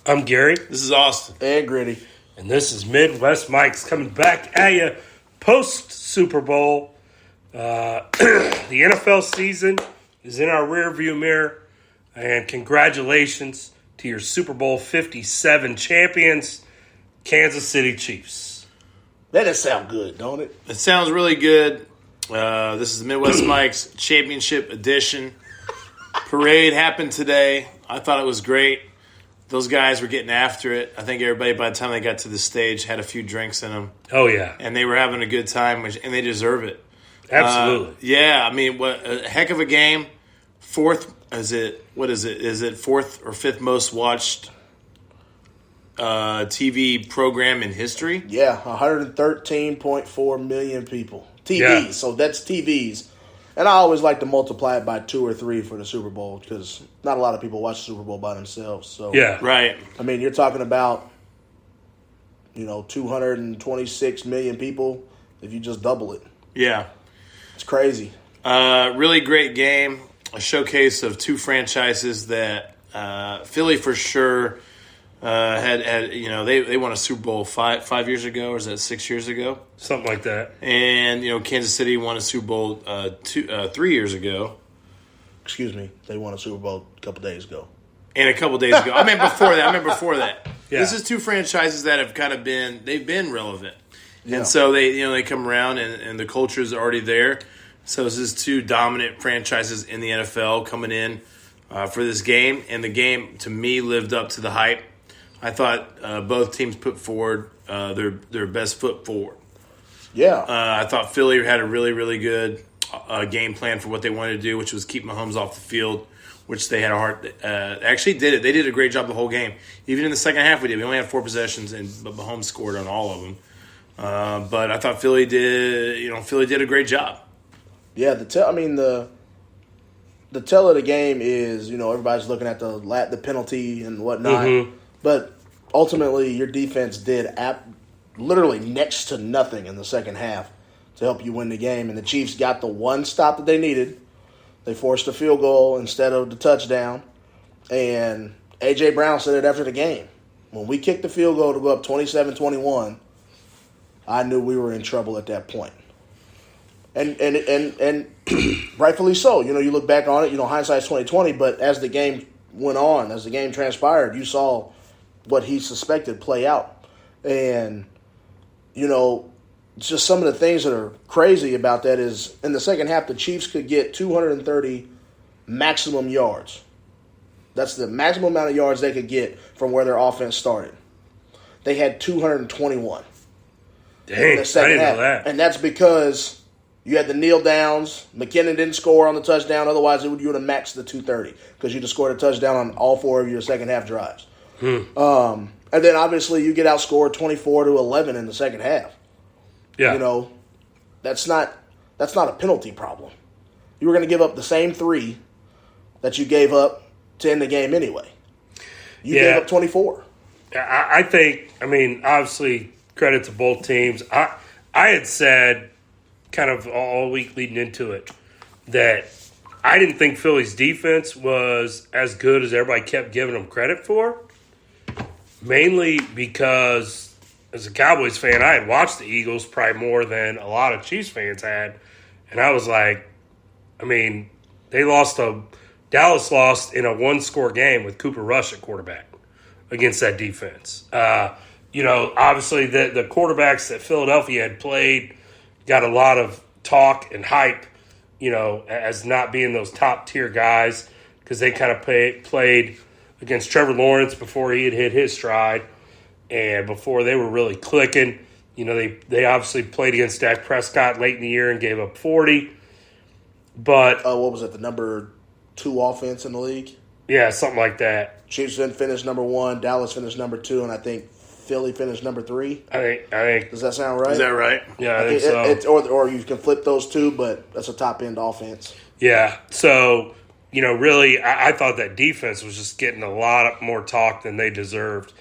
I'm Gary, This is Austin. And Gritty. and this is Midwest Mike's coming back at you post Super Bowl. The NFL season is in our rearview mirror, and congratulations to your Super Bowl 57 champions, Kansas City Chiefs. That does sound good, don't it? It sounds really good. This is the Midwest Mike's Championship Edition. Parade happened today. I thought it was great. Those guys were getting after it. I think everybody, by the time they got to the stage, had a few drinks in them. Oh, yeah. And they were having a good time, and they deserve it. Absolutely. Yeah, I mean, what a heck of a game. Fourth, is it fourth or fifth most watched TV program in history? Yeah, 113.4 million people. TVs, Yeah. so that's TVs. And I always like to multiply it by 2 or 3 for the Super Bowl because not a lot of people watch the Super Bowl by themselves. So Yeah. Right. I mean, you're talking about, 226 million people if you just double it. Yeah. It's crazy. Really great game. A showcase of two franchises that Philly for sure had they won a Super Bowl five years ago, or is that 6 years ago? Something like that. And Kansas City won a Super Bowl 3 years ago. Excuse me. They won a Super Bowl a couple days ago. And a couple days ago. I meant before that. Yeah. This is two franchises that have kind of been relevant. Yeah. And so they come around and the culture is already there. So this is two dominant franchises in the NFL coming in for this game. And the game, to me, lived up to the hype. I thought both teams put forward their best foot forward. Yeah. I thought Philly had a really, really good game plan for what they wanted to do, which was keep Mahomes off the field, which they had a hard actually did it. They did a great job the whole game. Even in the second half we did. We only had 4 possessions, but Mahomes scored on all of them. But I thought Philly did a great job. Yeah, the tell of the game is, everybody's looking at the penalty and whatnot. Mm-hmm. But ultimately, your defense did literally next to nothing in the second half to help you win the game. And the Chiefs got the one stop that they needed. They forced a field goal instead of the touchdown. And A.J. Brown said it after the game. When we kicked the field goal to go up 27-21, I knew we were in trouble at that point. And rightfully so. You look back on it, hindsight's 20/20, but as the game went on, as the game transpired, you saw what he suspected play out. And, just some of the things that are crazy about that is in the second half, the Chiefs could get 230 maximum yards. That's the maximum amount of yards they could get from where their offense started. They had 221 Dang, in the I second didn't half. know that. And that's because you had the kneel downs. McKinnon didn't score on the touchdown. Otherwise, you would have maxed the 230 because you'd have scored a touchdown on all 4 of your second half drives. And then obviously you get outscored 24-11 in the second half. Yeah. That's not a penalty problem. You were going to give up the same 3 that you gave up to end the game anyway. You gave up 24. I think, obviously, credit to both teams. I had said kind of all week leading into it that I didn't think Philly's defense was as good as everybody kept giving them credit for, mainly because as a Cowboys fan, I had watched the Eagles probably more than a lot of Chiefs fans had, and I was like, Dallas lost in a 1-score game with Cooper Rush at quarterback against that defense. Obviously the quarterbacks that Philadelphia had played got a lot of talk and hype, as not being those top-tier guys because they kind of played against Trevor Lawrence before he had hit his stride and before they were really clicking. They obviously played against Dak Prescott late in the year and gave up 40. But what was it, the number 2 offense in the league? Yeah, something like that. Chiefs then finished number 1, Dallas finished number 2, and I think Philly finished number 3. I think. Does that sound right? Is that right? Yeah, I think so. Or you can flip those 2, but that's a top-end offense. Yeah, so, really, I thought that defense was just getting a lot more talk than they deserved.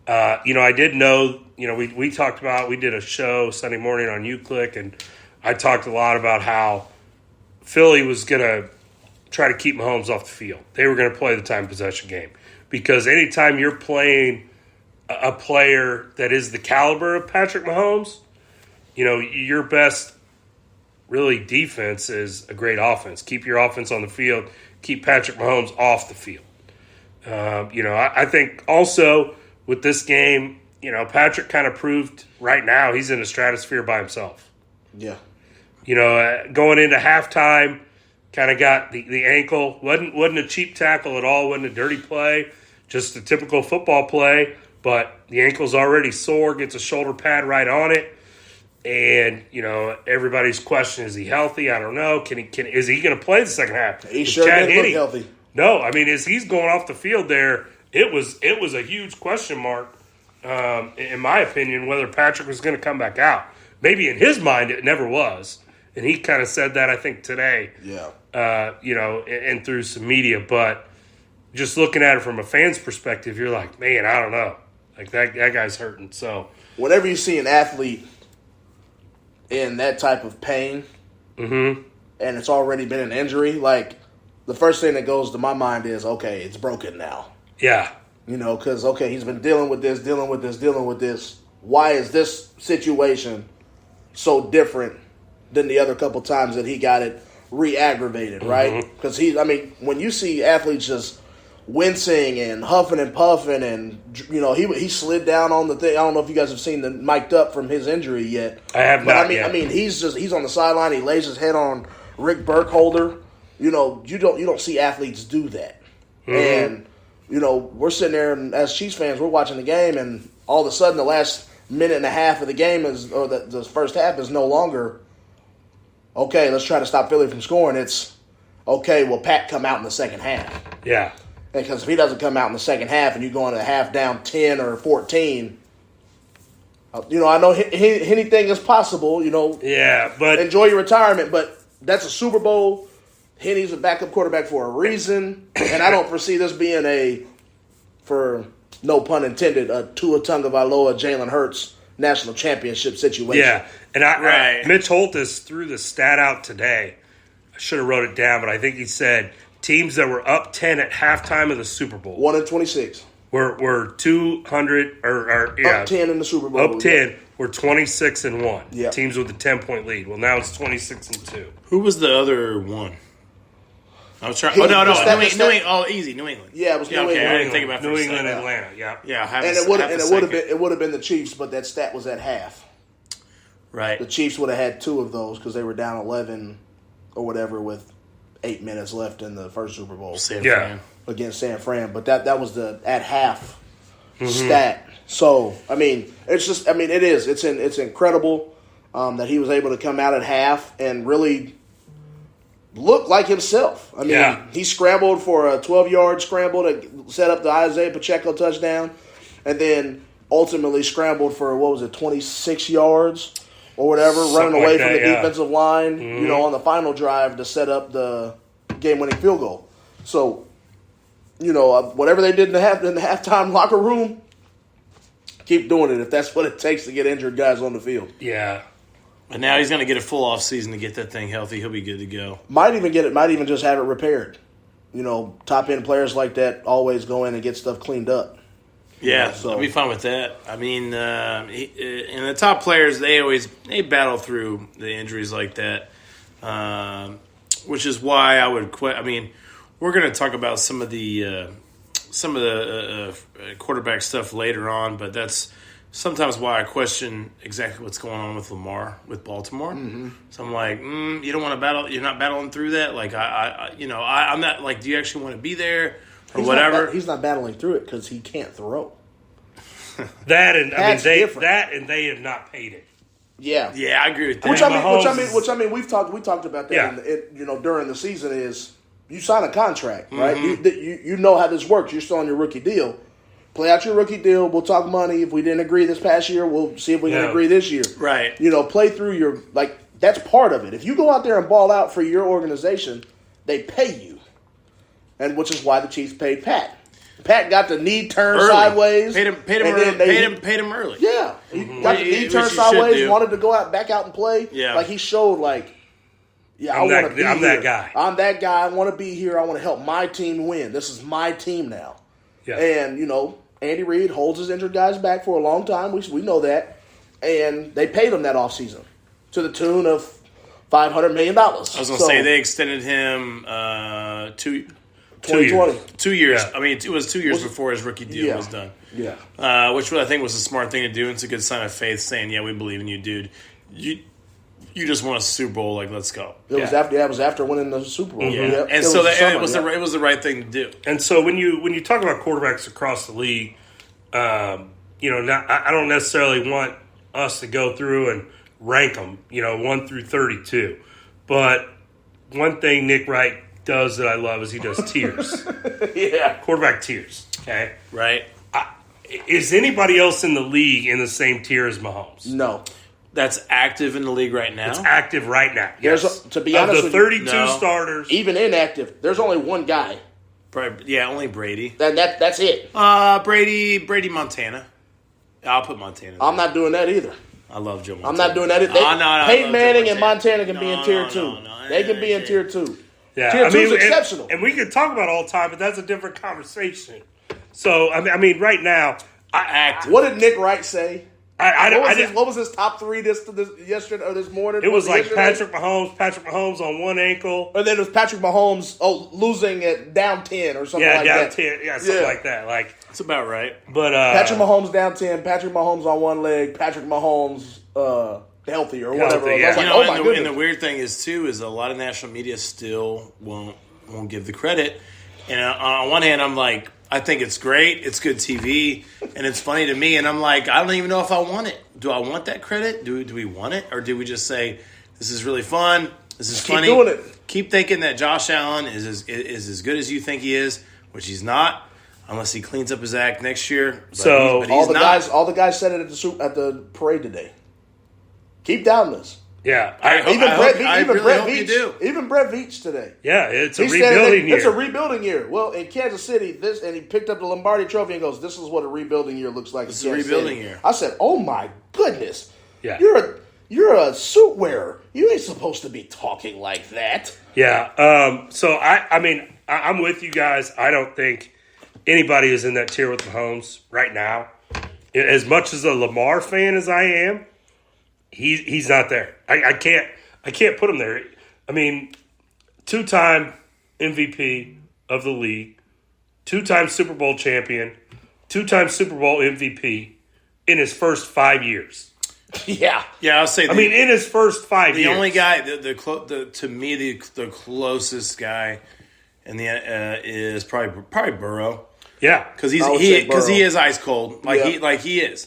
I did know, we talked about, we did a show Sunday morning on UClick, and I talked a lot about how Philly was going to try to keep Mahomes off the field. They were going to play the time possession game. because anytime you're playing a player that is the caliber of Patrick Mahomes, your best really defense is a great offense. Keep your offense on the field. Keep Patrick Mahomes off the field. I think also with this game, Patrick kind of proved right now he's in a stratosphere by himself. Yeah. Going into halftime, kind of got the ankle. Wasn't a cheap tackle at all. Wasn't a dirty play. Just a typical football play. But the ankle's already sore. Gets a shoulder pad right on it. And, everybody's question, is he healthy? I don't know. Is he going to play the second half? He sure didn't look healthy. No, as he's going off the field there, it was a huge question mark, in my opinion, whether Patrick was going to come back out. Maybe in his mind it never was. And he kind of said that, I think, today. Yeah. And through some media. But just looking at it from a fan's perspective, you're like, man, I don't know. Like, that guy's hurting. So whenever you see an athlete in that type of pain, mm-hmm. and it's already been an injury, like, the first thing that goes to my mind is, okay, it's broken now. Yeah. Because, okay, he's been dealing with this. Why is this situation so different than the other couple times that he got it re-aggravated, right? Because when you see athletes just wincing and huffing and puffing and, he slid down on the thing. I don't know if you guys have seen the mic'd up from his injury yet. I have not yet. He's on the sideline. He lays his head on Rick Burkholder. You don't see athletes do that. Mm-hmm. And, we're sitting there and as Chiefs fans, we're watching the game and all of a sudden the last minute and a half of the game the first half is no longer, okay, let's try to stop Philly from scoring. It's, okay, will Pat come out in the second half? Yeah. Because if he doesn't come out in the second half and you go into the half down 10 or 14, I know anything is possible, Yeah, but enjoy your retirement, but that's a Super Bowl. Henny's a backup quarterback for a reason, and I don't foresee this being for no pun intended, a Tua Tagovailoa, Jalen Hurts national championship situation. Yeah, and Mitch Holthus threw the stat out today. I should have wrote it down, but I think he said teams that were up 10 at halftime of the Super Bowl 1-26 were 200 up 10 in the Super Bowl. Up 10 were 26-1. Yeah. Teams with a 10-point lead. Well, now it's 26-2. Who was the other one? I was trying. New England. Easy, New England. Yeah, it was New England. I didn't think about New England, Atlanta. Yeah, yeah. And it would have been the Chiefs, but that stat was at half. Right. The Chiefs would have had two of those because they were down 11 or whatever with 8 minutes left in the first Super Bowl against San Fran. But that was the at half stat. So it's incredible that he was able to come out at half and really look like himself. He scrambled for a 12-yard scramble to set up the Isaiah Pacheco touchdown, and then ultimately scrambled for 26 yards or whatever, running away from the defensive line, on the final drive to set up the game-winning field goal. So, whatever they did in the halftime locker room, keep doing it if that's what it takes to get injured guys on the field. Yeah. But now he's going to get a full off season to get that thing healthy. He'll be good to go. Might even just have it repaired. Top end players like that always go in and get stuff cleaned up. Yeah, I'll be fine with that. And the top players, they battle through the injuries like that, which is why I would quit. We're going to talk about some of the quarterback stuff later on, but that's sometimes why I question exactly what's going on with Lamar with Baltimore. Mm-hmm. So I'm like, you don't want to battle. You're not battling through that. Like I'm not like. Do you actually want to be there or whatever? He's not battling through it because he can't throw. They have not paid it. Yeah, I agree with that. Which we talked about that. During the season is you sign a contract, right? You know how this works. You're still on your rookie deal. Play out your rookie deal. We'll talk money. If we didn't agree this past year, we'll see if we can agree this year. Right. Play through that's part of it. If you go out there and ball out for your organization, they pay you. And which is why the Chiefs paid Pat. Pat got the knee turned sideways. Paid him early. Yeah. He got the knee turned sideways, wanted to go back out and play. Yeah. Like he showed I want to be here. That guy. I'm that guy. I want to be here. I want to help my team win. This is my team now. Yeah. And, Andy Reid holds his injured guys back for a long time. We know that. And they paid him that offseason to the tune of $500 million. I was going to say they extended him 2020. 2 years. Yeah. I mean, it was 2 years before his rookie deal was done. Yeah. Which I think was a smart thing to do. It's a good sign of faith, saying, "Yeah, we believe in you, dude. You just won a Super Bowl. Like, let's go." It was after winning the Super Bowl. Yeah, Yep. and so it was the right thing to do. And so when you talk about quarterbacks across the league, I don't necessarily want us to go through and rank them, 1 through 32. But one thing Nick Wright does that I love is he does tiers. Yeah. Quarterback tiers. Okay. Right. Is anybody else in the league in the same tier as Mahomes? No. That's active in the league right now. It's active right now. There's Yes. to be honest of the with you, 32 starters, even inactive, there's only one guy. Only Brady. And that's it. Brady Montana. I'll put Montana. I'm not doing that either. I love Joe Montana. I'm not doing that either. Peyton Manning and Montana can be in tier 2. They can be in tier 2. yeah, Tier 2 is exceptional. And we could talk about all time, but that's a different conversation. So I mean, right now, Active. What did Nick Wright say? I What was his top 3 this yesterday or this morning? it was like yesterday? Patrick Mahomes on one ankle. And then it was Patrick Mahomes losing it down 10 or something like down that. 10, something like that. Like, That's about right. but Patrick Mahomes down 10, Patrick Mahomes on one leg, Patrick Mahomes healthy or whatever. Healthy, I was yeah. like, oh my And goodness. the weird thing is a lot of national media still won't give the credit. And on one hand, I'm like, I think it's great. It's good TV, and it's funny to me. And I'm like, I don't even know if I want it. Do I want that credit? Do we want it, or do we just say this is really fun? This is funny. Keep doing it. Keep thinking that Josh Allen is as good as you think he is, which he's not, unless he cleans up his act next year. So, but all he's not. the guys said it at the parade today. Keep down this. yeah, I really hope you do. Even Brett Veach today. yeah, it's a He said rebuilding year. it's a rebuilding year. Well, in Kansas City, and he picked up the Lombardi Trophy and goes, "This is what a rebuilding year looks like." This is a rebuilding year. I said, "Oh my goodness, Yeah. you're a suit wearer. You ain't supposed to be talking like that." Yeah. So I'm with you guys. I don't think anybody is in that tier with Mahomes right now. As much as a Lamar fan as I am, he's not there. I can't put him there. I mean, 2-time MVP of the league, 2-time Super Bowl champion, 2-time Super Bowl MVP in his first 5 years. Yeah. I'll say. In his first 5 years. The only guy, to me, the closest guy, in the is probably Burrow. Yeah, Because I would say Burrow. he is ice cold, Yeah. he is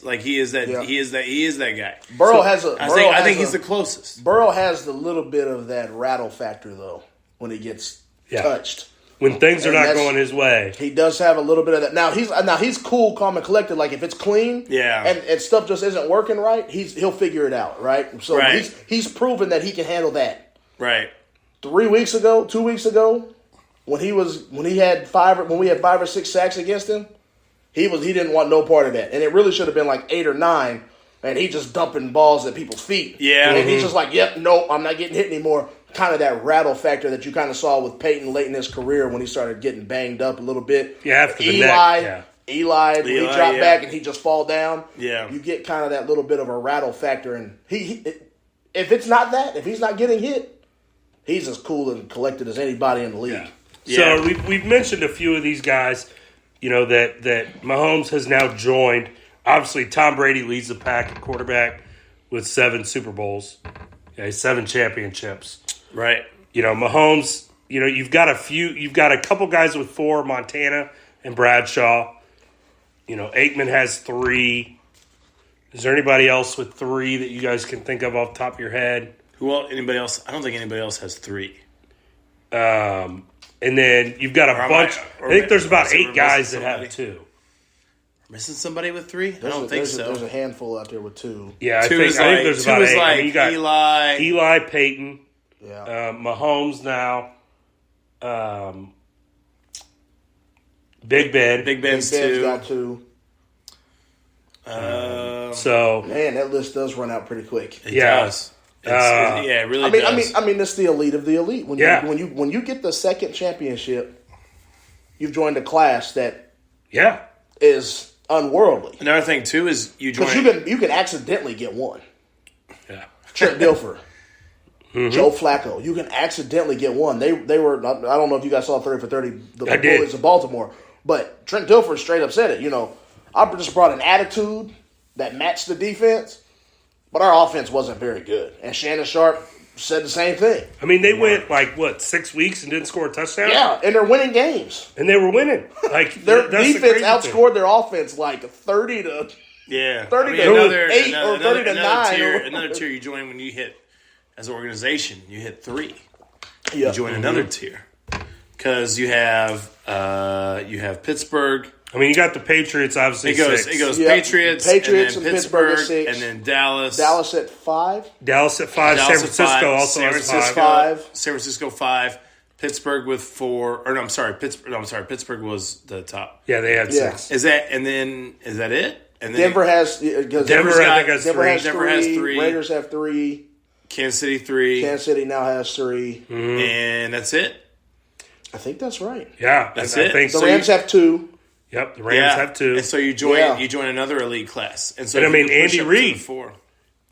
that Yeah. he is that guy. Burrow I think he's the closest. Burrow has the little bit of that rattle factor though when he gets Yeah. touched. when things are And not that's- going his way. He does have a little bit of that. Now he's cool, calm, and collected. Like if it's clean, Yeah. and stuff just isn't working right, he'll figure it out, right? So Right. he's proven that he can handle that. Right. 2 weeks ago, when we had 5 or 6 sacks against him, he didn't want no part of that, and it really should have been like 8 or 9, and he just dumping balls at people's feet. Yeah. and he's just like, "Yep, nope, I'm not getting hit anymore." Kind of that rattle factor that you kind of saw with Peyton late in his career when he started getting banged up a little bit. Yeah, after the Eli, neck, yeah. Eli, when he Eli, dropped yeah. back and he just fall down. Yeah. you get kind of that little bit of a rattle factor, and if it's not that, if he's not getting hit, he's as cool and collected as anybody in the league. Yeah. Yeah. So we've mentioned a few of these guys, that Mahomes has now joined. Obviously, Tom Brady leads the pack at quarterback with 7 Super Bowls, 7 championships. Right. Mahomes, you've got a couple guys with 4, Montana and Bradshaw. Aikman has 3. Is there anybody else with 3 that you guys can think of off the top of your head? Anybody else? I don't think anybody else has 3. And then you've got a bunch. I think there's about 8 guys that have 2. Missing somebody with 3? I don't think so. There's a handful out there with 2. Yeah, I 2 think is like, there's 2 about is 8. like You got Eli. Eli, Peyton, Yeah. Mahomes now, Big Ben. Big Big Ben's Ben's 2. got 2. So Man, that list does run out pretty quick. It Yeah. does. It really does. I mean, that's the elite of the elite. When Yeah. when you get the second championship, you've joined a class that Yeah. is unworldly. Another thing too is you join. Because you can accidentally get one. Yeah. Trent Dilfer, Joe Flacco. You can accidentally get one. They were. I don't know if you guys saw 30 for 30. The I did. Bullets of Baltimore, but Trent Dilfer straight up said it. You know, I just brought an attitude that matched the defense, but our offense wasn't very good. And Shannon Sharp said the same thing. I mean, they went 6 weeks and didn't score a touchdown. Yeah, and they're winning games. And they were winning. Like Their that's the defense crazy outscored thing. their offense 30 to. Yeah, 30 to 8 or 30 to 9 Tier, or- another tier you join when you hit as an organization. You hit 3. Yeah. You join another tier because you have Pittsburgh. I mean, you got the Patriots, obviously. It goes 6. Yeah. Patriots, Patriots and and then Pittsburgh Pittsburgh, at 6. and then Dallas. Dallas at 5. Dallas at 5. Dallas San at Francisco 5, also San has Francisco, 5. 5. San Francisco 5. Pittsburgh with 4. Or no, I'm sorry. Pittsburgh was the top. Yeah, they had Yeah. 6. Is that it? And then Denver has because Denver, I got- think, has Denver 3. has Denver has 3. 3. Raiders have 3. Kansas City 3, Kansas City now has 3. and that's it. I think that's right. Yeah, That's I it. think The so. Rams have 2. Yep, the Rams have 2. And so you join Yeah. another elite class. And so And I you mean, can push Andy up to Reid. the 4.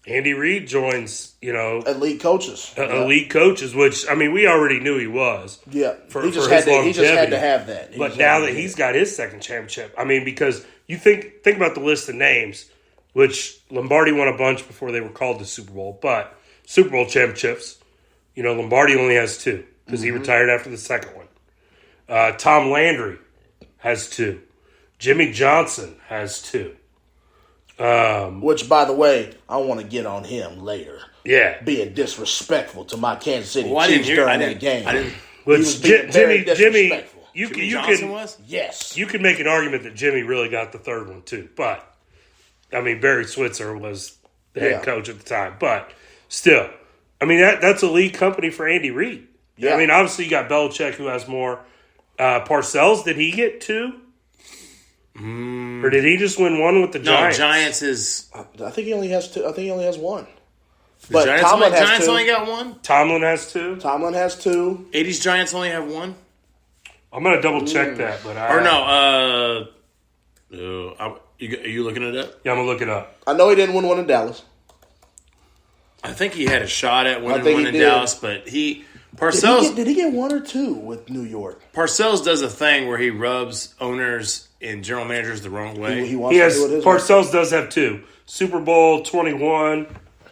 Andy Reid joins, Elite coaches. elite coaches, which, I mean, we already knew he was. Yeah, For- he just for his had longevity. to have that. He But just now had that to he's have got his second championship, I mean, because you think about the list of names, which Lombardi won a bunch before they were called the Super Bowl, but Super Bowl championships, Lombardi only has 2 because he retired after the second one. Tom Landry has 2. Jimmy Johnson has 2. Which, by the way, I want to get on him later. Yeah. Being disrespectful to my Kansas City Well, I didn't Chiefs hear- I during didn't- that game. I didn't- He was Which being very Jimmy, disrespectful. you Jimmy can Johnson was? Yes. you can make an argument that Jimmy really got the third one too, but I mean Barry Switzer was the head Yeah. coach at the time, but still, I mean that's elite company for Andy Reid. Yeah. I mean obviously you got Belichick who has more. Parcells, did he get 2? Or did he just win 1 with the No, Giants? Giants is. I think he only has 2. I think he only has 1. The But Giants, Tomlin has Giants 2. only got 1? Tomlin has 2. Tomlin has 2. 80s Giants only have 1? I'm gonna double check that, but Or no, are you looking it up? Yeah, I'm gonna look it up. I know he didn't win one in Dallas. I think he had a shot at winning think one he in did. Dallas, but Parcells Did he get 1 or 2 with New York? Parcells does a thing where he rubs owners and general managers the wrong way. He wants He to has do it his way. Parcells does have 2. Super Bowl 21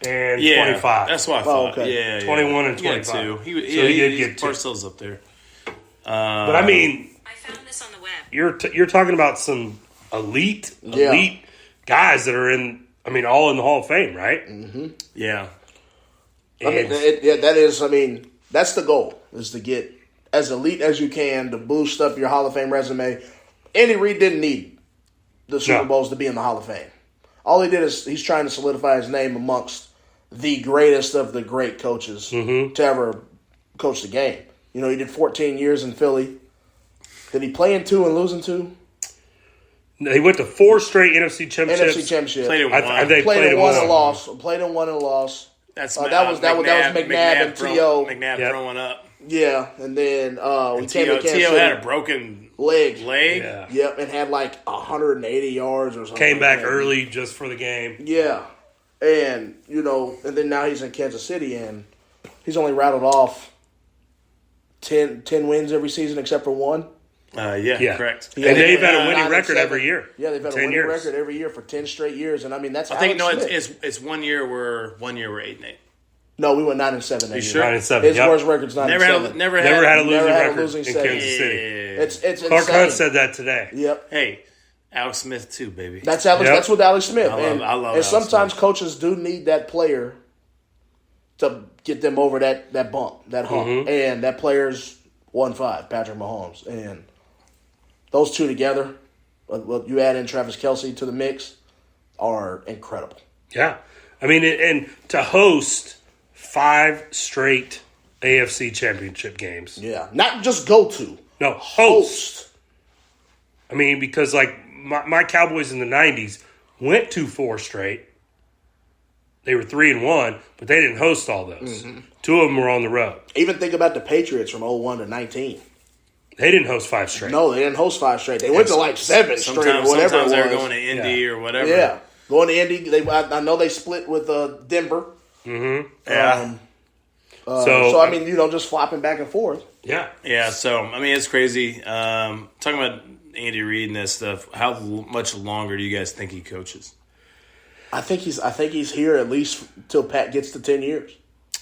and 25. That's what I thought. okay. Yeah, 21 and He had 25. two. So he did get 2. Parcells up there. But I mean, I found this on the web. you're talking about some elite guys that are all in the Hall of Fame, right? Yeah. I mean, that's the goal, is to get as elite as you can to boost up your Hall of Fame resume. Andy Reid didn't need the Super No. Bowls to be in the Hall of Fame. All he did is he's trying to solidify his name amongst the greatest of the great coaches to ever coach the game. He did 14 years in Philly. Did he play in 2 and lose in 2? He went to 4 straight NFC championships. NFC Championship. Played in I one. think Played in in 1 one. and lost. Played in 1 and lost. That's that was McNabb and T.O. McNabb Yep. throwing up. Yeah, and then we came to T.O. Kansas City. had a broken leg. Yeah. Yep, and had 180 yards or something. Came back like that. early just for the game. Yeah, and and then now he's in Kansas City, and he's only rattled off 10 wins every season except for 1. Yeah. Correct. Yeah, And they've had a 9 winning and record 7. every year. Yeah, they've had a 10 winning years. record every year for 10 straight years, and that's I think Alex Smith. it's 1 year we're 8-8. No, we went 9 and 7 that You year. sure? 9 and 7. His Yep. worst record's 9 Never and had 7. never Never had a had losing Never had a record losing in season. Kansas City. It's Clark insane. Hunt said that today. Yep. Hey, Alex Smith too, baby. That's Alex. Yep. That's with Alex Smith. I and love and Alex sometimes Smith. coaches do need that player to get them over that bump, that hump. Mm-hmm. And that player's 1-5, Patrick Mahomes. And those two together, what you add in Travis Kelce to the mix, are incredible. Yeah. I mean, and to host 5 straight AFC championship games. Yeah. Not just go to. No, host. I mean, because my Cowboys in the 90s went to 4 straight. They were 3-1, but they didn't host all those. 2 of them were on the road. Even think about the Patriots from 01 to 19. They didn't host 5 straight. No, they didn't host 5 straight. They went to like 7 straight or whatever Sometimes it they're was. going to Indy or whatever. Yeah, going to Indy. I know they split with Denver. Yeah. So I mean, just flopping back and forth. Yeah. Yeah, so, I mean, it's crazy. Talking about Andy Reid and that stuff, how much longer do you guys think he coaches? I think he's here at least till Pat gets to 10 years.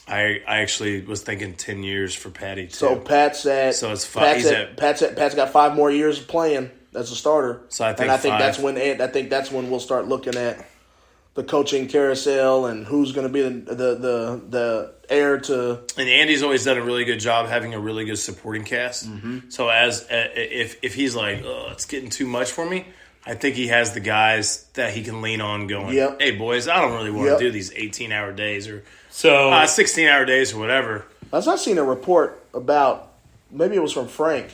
I actually was thinking 10 years for Patty, too. So Pat's at. So it's 5. Pat's got 5 more years of playing as a starter. So I think that's when we'll start looking at the coaching carousel and who's going to be the heir to. And Andy's always done a really good job having a really good supporting cast. So if he's like, oh, it's getting too much for me, I think he has the guys that he can lean on going, hey, boys, I don't really want to do these 18-hour days or 16-hour days or whatever. I've seen a report about, maybe it was from Frank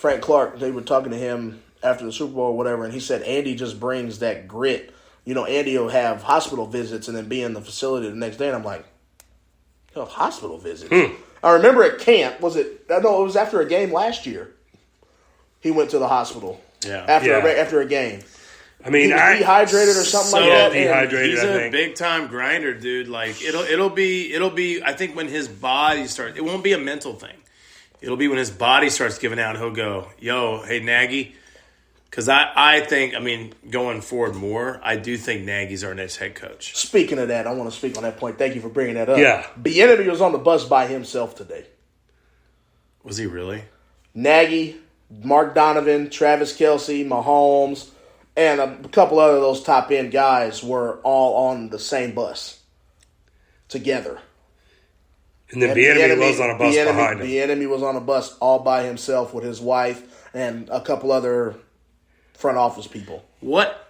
Clark. They were talking to him after the Super Bowl or whatever, and he said Andy just brings that grit. Andy will have hospital visits and then be in the facility the next day, and I'm like, hospital visits? I remember at camp, no, it was after a game last year. He went to the hospital after a game. I mean, he was dehydrated or something like that. Dehydrated. He's a big time grinder, dude. Like it'll be. I think when his body starts, it won't be a mental thing. It'll be when his body starts giving out. He'll go, "Yo, hey Nagy," because I think, going forward more, I do think Nagy's our next head coach. Speaking of that, I want to speak on that point. Thank you for bringing that up. Yeah, Bieniemy was on the bus by himself today. Was he really? Nagy, Mark Donovan, Travis Kelce, Mahomes, and a couple other of those top-end guys were all on the same bus together. And then Bieniemy was on a bus behind him. Bieniemy was on a bus all by himself with his wife and a couple other front office people. What?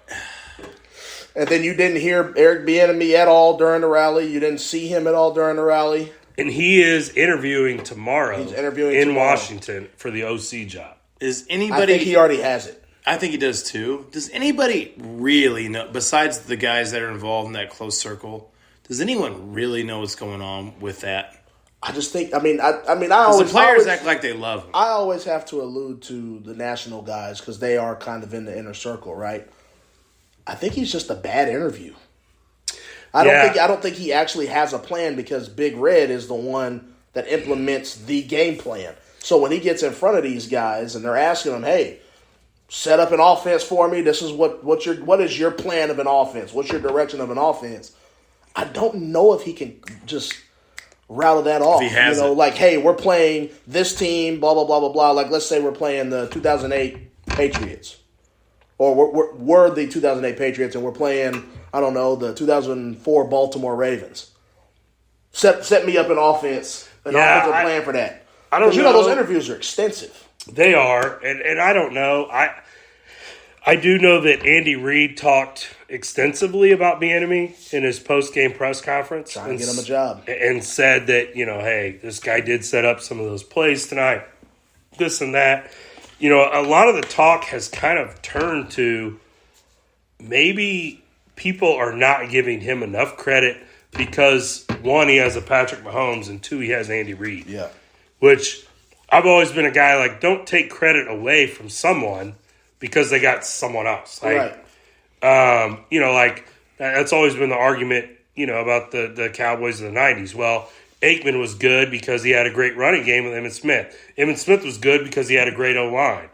And then you didn't hear Eric Bieniemy at all during the rally. You didn't see him at all during the rally. And he is interviewing tomorrow. He's interviewing in tomorrow. Washington for the OC job. Is anybody? I think he already has it. I think he does too. Does anybody really know, besides the guys that are involved in that close circle, does anyone really know what's going on with that? I just think, I always... The players act like they love him. I always have to allude to the national guys because they are kind of in the inner circle, right? I think he's just a bad interview. I don't think he actually has a plan because Big Red is the one that implements the game plan. So when he gets in front of these guys and they're asking him, hey, set up an offense for me. This is what is your plan of an offense? What's your direction of an offense? I don't know if he can just rattle that off. If he has like, hey, we're playing this team, blah, blah, blah, blah, blah. Like, let's say we're playing the 2008 Patriots. Or we're the 2008 Patriots and we're playing, I don't know, the 2004 Baltimore Ravens. Set me up an offensive plan for that. I don't know. Those interviews are extensive. They are, and I don't know. I do know that Andy Reid talked extensively about Bieniemy in his post-game press conference. Trying to get him a job. And said that, hey, this guy did set up some of those plays tonight, this and that. A lot of the talk has kind of turned to maybe people are not giving him enough credit because, one, he has a Patrick Mahomes, and two, he has Andy Reid. Yeah. Which I've always been a guy like, don't take credit away from someone because they got someone else. Like, right. That's always been the argument, about the Cowboys of the 90s. Well, Aikman was good because he had a great running game with Emmitt Smith. Emmitt Smith was good because he had a great O-line.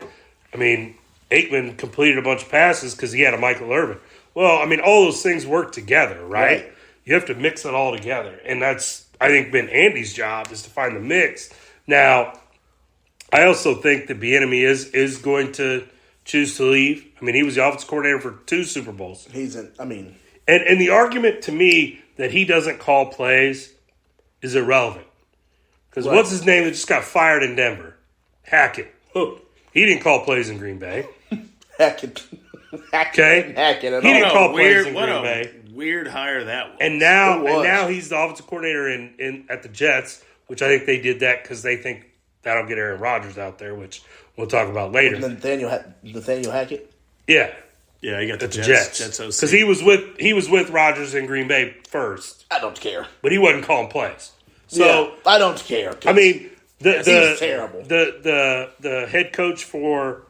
Aikman completed a bunch of passes because he had a Michael Irvin. Well, all those things work together, right? You have to mix it all together. And that's, I think, been Andy's job is to find the mix. Now, I also think that Bieniemy is going to choose to leave. He was the offensive coordinator for 2 Super Bowls. And the argument to me that he doesn't call plays is irrelevant. Because what's his name that just got fired in Denver? Hackett. He didn't call plays in Green Bay. Hackett. Okay? Hackett. He didn't call plays in Green Bay. Weird hire that was. And now he's the offensive coordinator in at the Jets, which I think they did that because they think that'll get Aaron Rodgers out there, which we'll talk about later. And Nathaniel Hackett? Yeah. Yeah, you got the Jets. Because he was with Rodgers in Green Bay first. I don't care. But he wasn't calling plays. So I don't care. He's terrible. The head coach for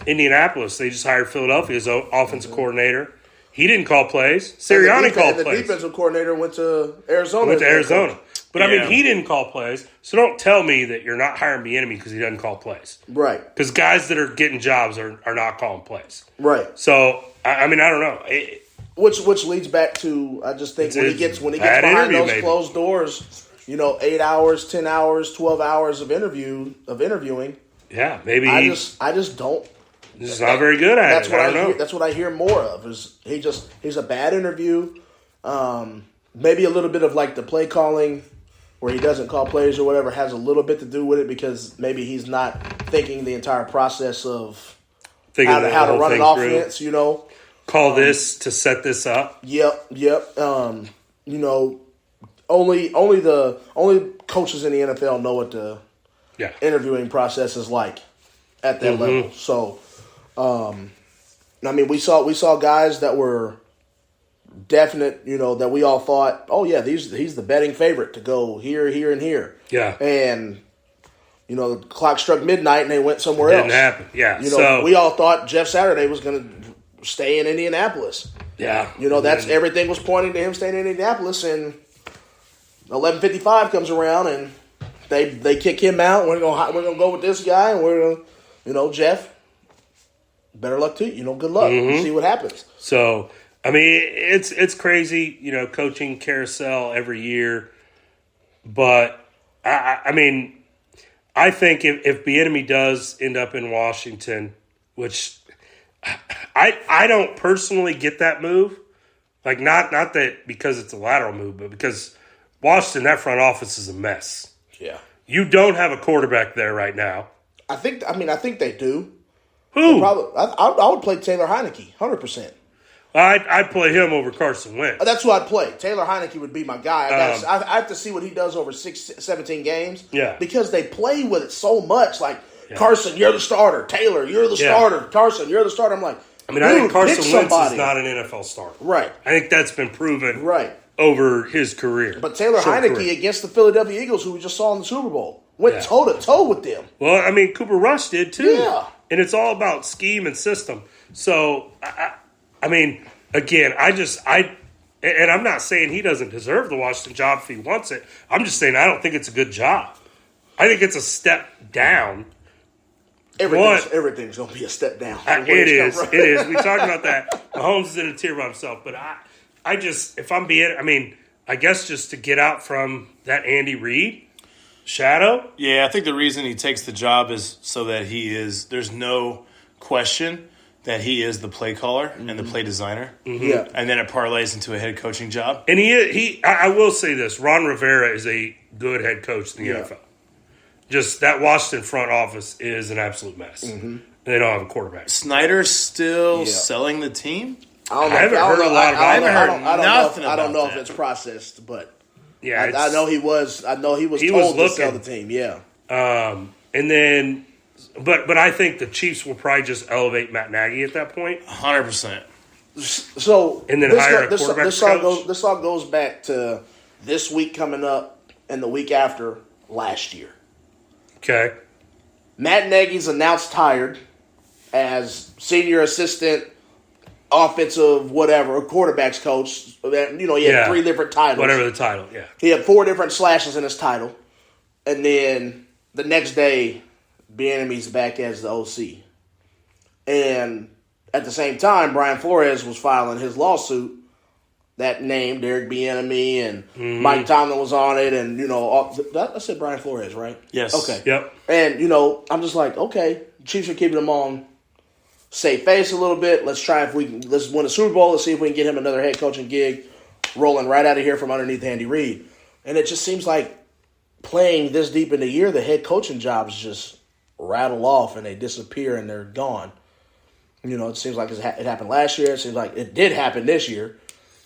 Indianapolis, they just hired Philadelphia's offensive coordinator. He didn't call plays. Sirianni called plays. The defensive coordinator went to Arizona. But, I mean, he didn't call plays. So don't tell me that you're not hiring Bieniemy because he doesn't call plays. Right. Because guys that are getting jobs are not calling plays. Right. So, I mean, I don't know. Which leads back to, I just think when he gets behind those closed doors, 8 hours, 10 hours, 12 hours of interviewing. Yeah, maybe I just don't. He's not very good at it. I don't know. That's what I hear more of. He's a bad interview. Maybe a little bit of like the play calling, where he doesn't call plays or whatever, has a little bit to do with it because maybe he's not thinking the entire process of how to run an offense. Call this to set this up. Yep. Only coaches in the NFL know what the interviewing process is like at that level. So. I mean, we saw guys that were definite, that we all thought, oh yeah, he's the betting favorite to go here, and here. Yeah. And the clock struck midnight and they went somewhere else. Didn't happen. Yeah. We all thought Jeff Saturday was going to stay in Indianapolis. Yeah. Everything was pointing to him staying in Indianapolis, and 11:55 comes around and they kick him out. We're gonna go with this guy, and we're gonna, Jeff. Better luck to you. Good luck. See what happens. So, I mean, it's crazy, coaching carousel every year. But, I mean, I think if Bieniemy does end up in Washington, which I don't personally get that move. Like, not that because it's a lateral move, but because Washington, that front office is a mess. Yeah. You don't have a quarterback there right now. I think they do. Who? I would play Taylor Heineke, 100%. I'd play him over Carson Wentz. That's who I'd play. Taylor Heineke would be my guy. I have to see what he does over 17 games. Yeah. Because they play with it so much. Like, Carson, you're the starter. Taylor, you're the starter. Carson, you're the starter. I'm like, I think Carson Wentz is not an NFL starter. Right. I think that's been proven over his career. But Taylor Heineke against the Philadelphia Eagles, who we just saw in the Super Bowl, went toe-to-toe with them. Well, I mean, Cooper Rush did too. Yeah. And it's all about scheme and system. So, I mean, again, and I'm not saying he doesn't deserve the Washington job if he wants it. I'm just saying I don't think it's a good job. I think it's a step down. Everything's going to be a step down. It is. We talked about that. Mahomes is in a tier by himself. But I guess just to get out from that Andy Reid shadow. Yeah, I think the reason he takes the job is so that there's no question that he is the play caller and the play designer. Mm-hmm. Yeah. And then it parlays into a head coaching job. And I will say this, Ron Rivera is a good head coach in the NFL. Just that Washington front office is an absolute mess. Mm-hmm. They don't have a quarterback. Snyder's still selling the team? I haven't heard a lot about it. I don't know if it's processed, but yeah, I know he was told to sell the team. Yeah. And then, but I think the Chiefs will probably just elevate Matt Nagy at that point. 100%. So and then hire a quarterback coach. This all goes back to this week coming up and the week after last year. Okay. Matt Nagy's announced hired as senior assistant, offensive whatever, quarterbacks coach. He had 3 different titles. Whatever the title, yeah. He had 4 different slashes in his title. And then the next day, Bieniemy's back as the OC. And at the same time, Brian Flores was filing his lawsuit that named Derek Bieniemy, and Mike Tomlin was on it, and I said Brian Flores, right? Yes. Okay. Yep. And I'm just like, okay, Chiefs are keeping him on safe face a little bit. Let's win a Super Bowl. Let's see if we can get him another head coaching gig, rolling right out of here from underneath Andy Reid. And it just seems like playing this deep in the year, the head coaching jobs just rattle off and they disappear and they're gone. It seems like it happened last year. It seems like it did happen this year.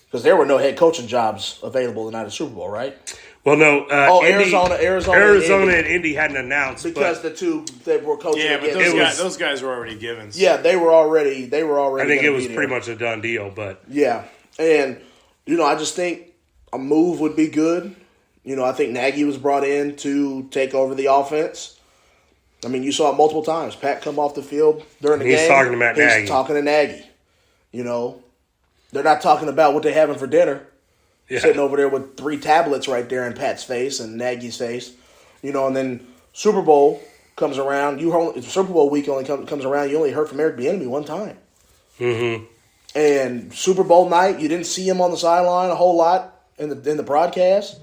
Because there were no head coaching jobs available the night of the Super Bowl, right? Well, no. Arizona, and Indy hadn't announced because the two that were coaching. Yeah, but those guys were already given. Yeah, they were already. I think it was pretty much a done deal, but yeah, and I just think a move would be good. I think Nagy was brought in to take over the offense. I mean, you saw it multiple times. Pat come off the field during the game. He's talking to Matt Nagy. He's talking to Nagy. They're not talking about what they're having for dinner. Yeah. Sitting over there with 3 tablets right there in Pat's face and Nagy's face. And then Super Bowl comes around. Super Bowl week only comes around. You only heard from Eric Bieniemy one time. Mm-hmm. And Super Bowl night, you didn't see him on the sideline a whole lot in the broadcast.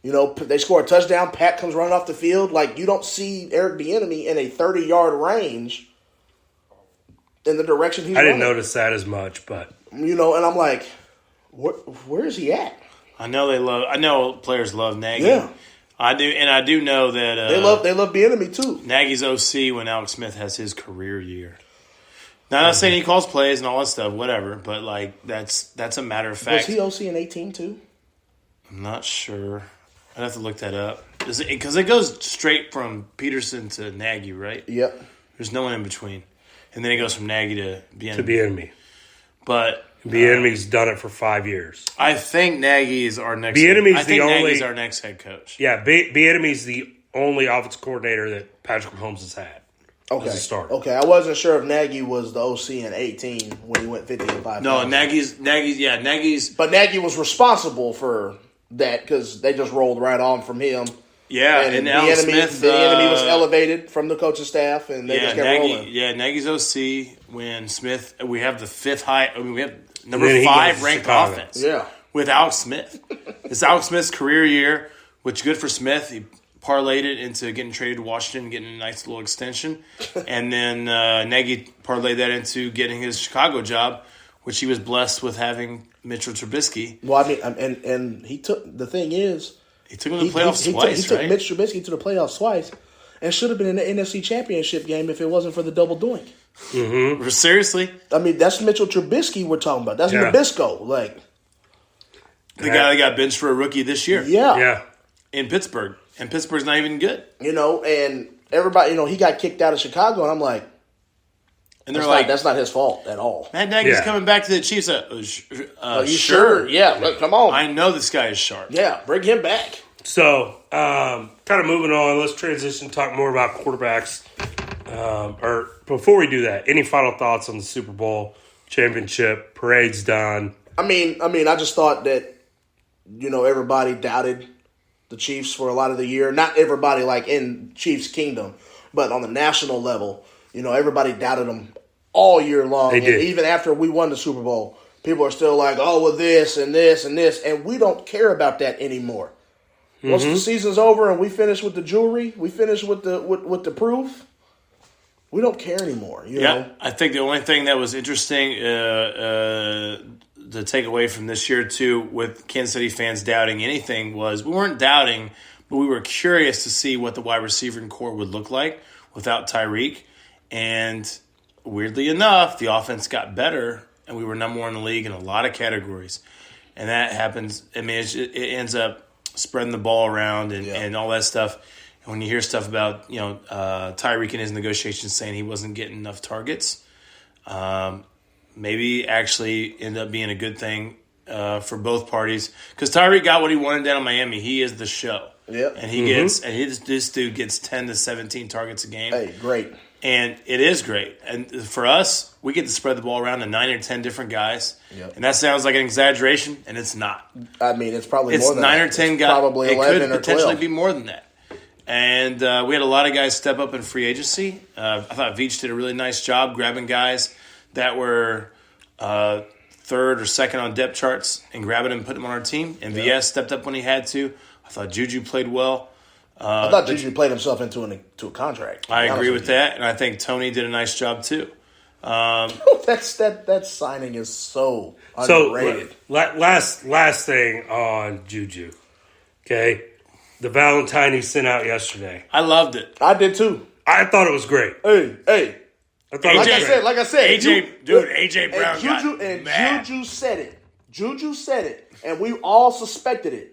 They score a touchdown. Pat comes running off the field. Like, you don't see Eric Bieniemy in a 30-yard range in the direction he's I didn't running. notice that as much, but And I'm like, where is he at? I know players love Nagy. Yeah. I do know that They love Bieniemy too. Nagy's OC when Alex Smith has his career year. Now, I'm not saying he calls plays and all that stuff, whatever, but like that's a matter of fact. Was he OC in 18 too? I'm not sure. I'd have to look that up. Because it goes straight from Peterson to Nagy, right? Yep. There's no one in between. And then it goes from Nagy to Bieniemy. to Bieniemy. But Bieniemy's done it for 5 years. I think Nagy is our next. Bieniemy's I think the only- Nagy's our next head coach. Yeah, Bieniemy's the only offensive coordinator that Patrick Mahomes has had. Okay. As a starter. Okay, I wasn't sure if Nagy was the OC in 18 when he went 50-5. No, Nagy's. But Nagy was responsible for that because they just rolled right on from him. Yeah, and Alex Smith. The enemy was elevated from the coaching staff, and they just kept rolling. Nagy's OC when Smith. We have the 5th high. I mean, we have number then he 5 goes to ranked Chicago. offense. Yeah. With Alex Smith. It's Alex Smith's career year, which good for Smith. He parlayed it into getting traded to Washington, getting a nice little extension, and then Nagy parlayed that into getting his Chicago job, which he was blessed with having Mitchell Trubisky. Well, I mean, and he took the thing is He took him to the playoffs twice, he took right? Mitch Trubisky to the playoffs twice, and should have been in the NFC Championship game if it wasn't for the double doink. Seriously, I mean, that's Mitchell Trubisky we're talking about. That's Yeah. Nabisco, like the guy that got benched for a rookie this year Yeah. in Pittsburgh, and Pittsburgh's not even good. and everybody, he got kicked out of Chicago, and I'm like, And they're that's, like, that's not his fault at all. Matt Nagy's Yeah. coming back to the Chiefs. Are you sure. Yeah, look, come on. I know this guy is sharp. Yeah, bring him back. So, kind of moving on, let's transition, talk more about quarterbacks. Or before we do that, any final thoughts on the Super Bowl championship? Parade's done. I mean, I just thought that, everybody doubted the Chiefs for a lot of the year. Not everybody like in Chiefs Kingdom, but on the national level, everybody doubted them all year long. They did. And even after we won the Super Bowl, people are still like, oh, well, this and this and this. And we don't care about that anymore. Once the season's over and we finish with the jewelry, we finish with the proof, we don't care anymore. You know? I think the only thing that was interesting to take away from this year, too, with Kansas City fans doubting anything was we weren't doubting, but we were curious to see what the wide receiving core would look like without Tyreek. And weirdly enough, the offense got better, and we were number 1 in the league in a lot of categories. And that happens. I mean, it ends up spreading the ball around and all that stuff. And when you hear stuff about Tyreek in his negotiations saying he wasn't getting enough targets, maybe actually end up being a good thing for both parties. Because Tyreek got what he wanted down in Miami. He is the show. Yep. And this dude gets 10 to 17 targets a game. Hey, great. And it is great. And for us, we get to spread the ball around to 9 or 10 different guys. Yep. And that sounds like an exaggeration, and it's not. I mean, it's probably It's more than 9 that. or 10 It's guys. probably It 11 could or potentially 12. be more than that. And we had a lot of guys step up in free agency. I thought Veach did a really nice job grabbing guys that were third or second on depth charts and grabbing them and putting them on our team. And VS stepped up when he had to. I thought Juju played well. I thought Juju played himself into a contract. I agree with that, and I think Tony did a nice job too. That signing is so underrated. Last thing on Juju. Okay, the Valentine he sent out yesterday. I loved it. I did too. I thought it was great. Hey, I thought it was great. like I said, AJ Brown and got mad. Juju said it. Juju said it, and we all suspected it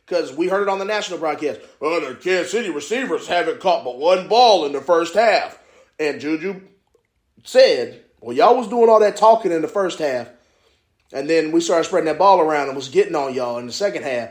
because we heard it on the national broadcast. Well, the Kansas City receivers haven't caught but one ball in the first half, and Juju said, "Well, y'all was doing all that talking in the first half, and then we started spreading that ball around and was getting on y'all in the second half.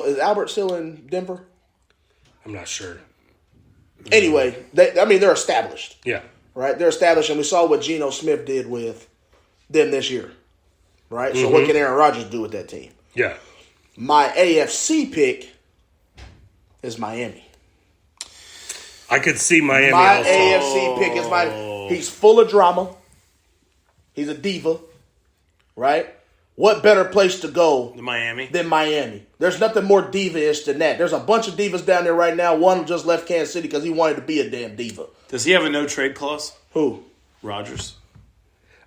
Is Albert still in Denver? I'm not sure. Anyway, they're established, Yeah. right? They're established, and we saw what Geno Smith did with them this year, right? So what can Aaron Rodgers do with that team? Yeah. My AFC pick is Miami. I could see Miami My also. AFC pick is Miami. He's full of drama. He's a diva, right? What better place to go Miami. than Miami? There's nothing more diva-ish than that. There's a bunch of divas down there right now. One just left Kansas City because he wanted to be a damn diva. Does he have a no trade clause? Who? Rodgers.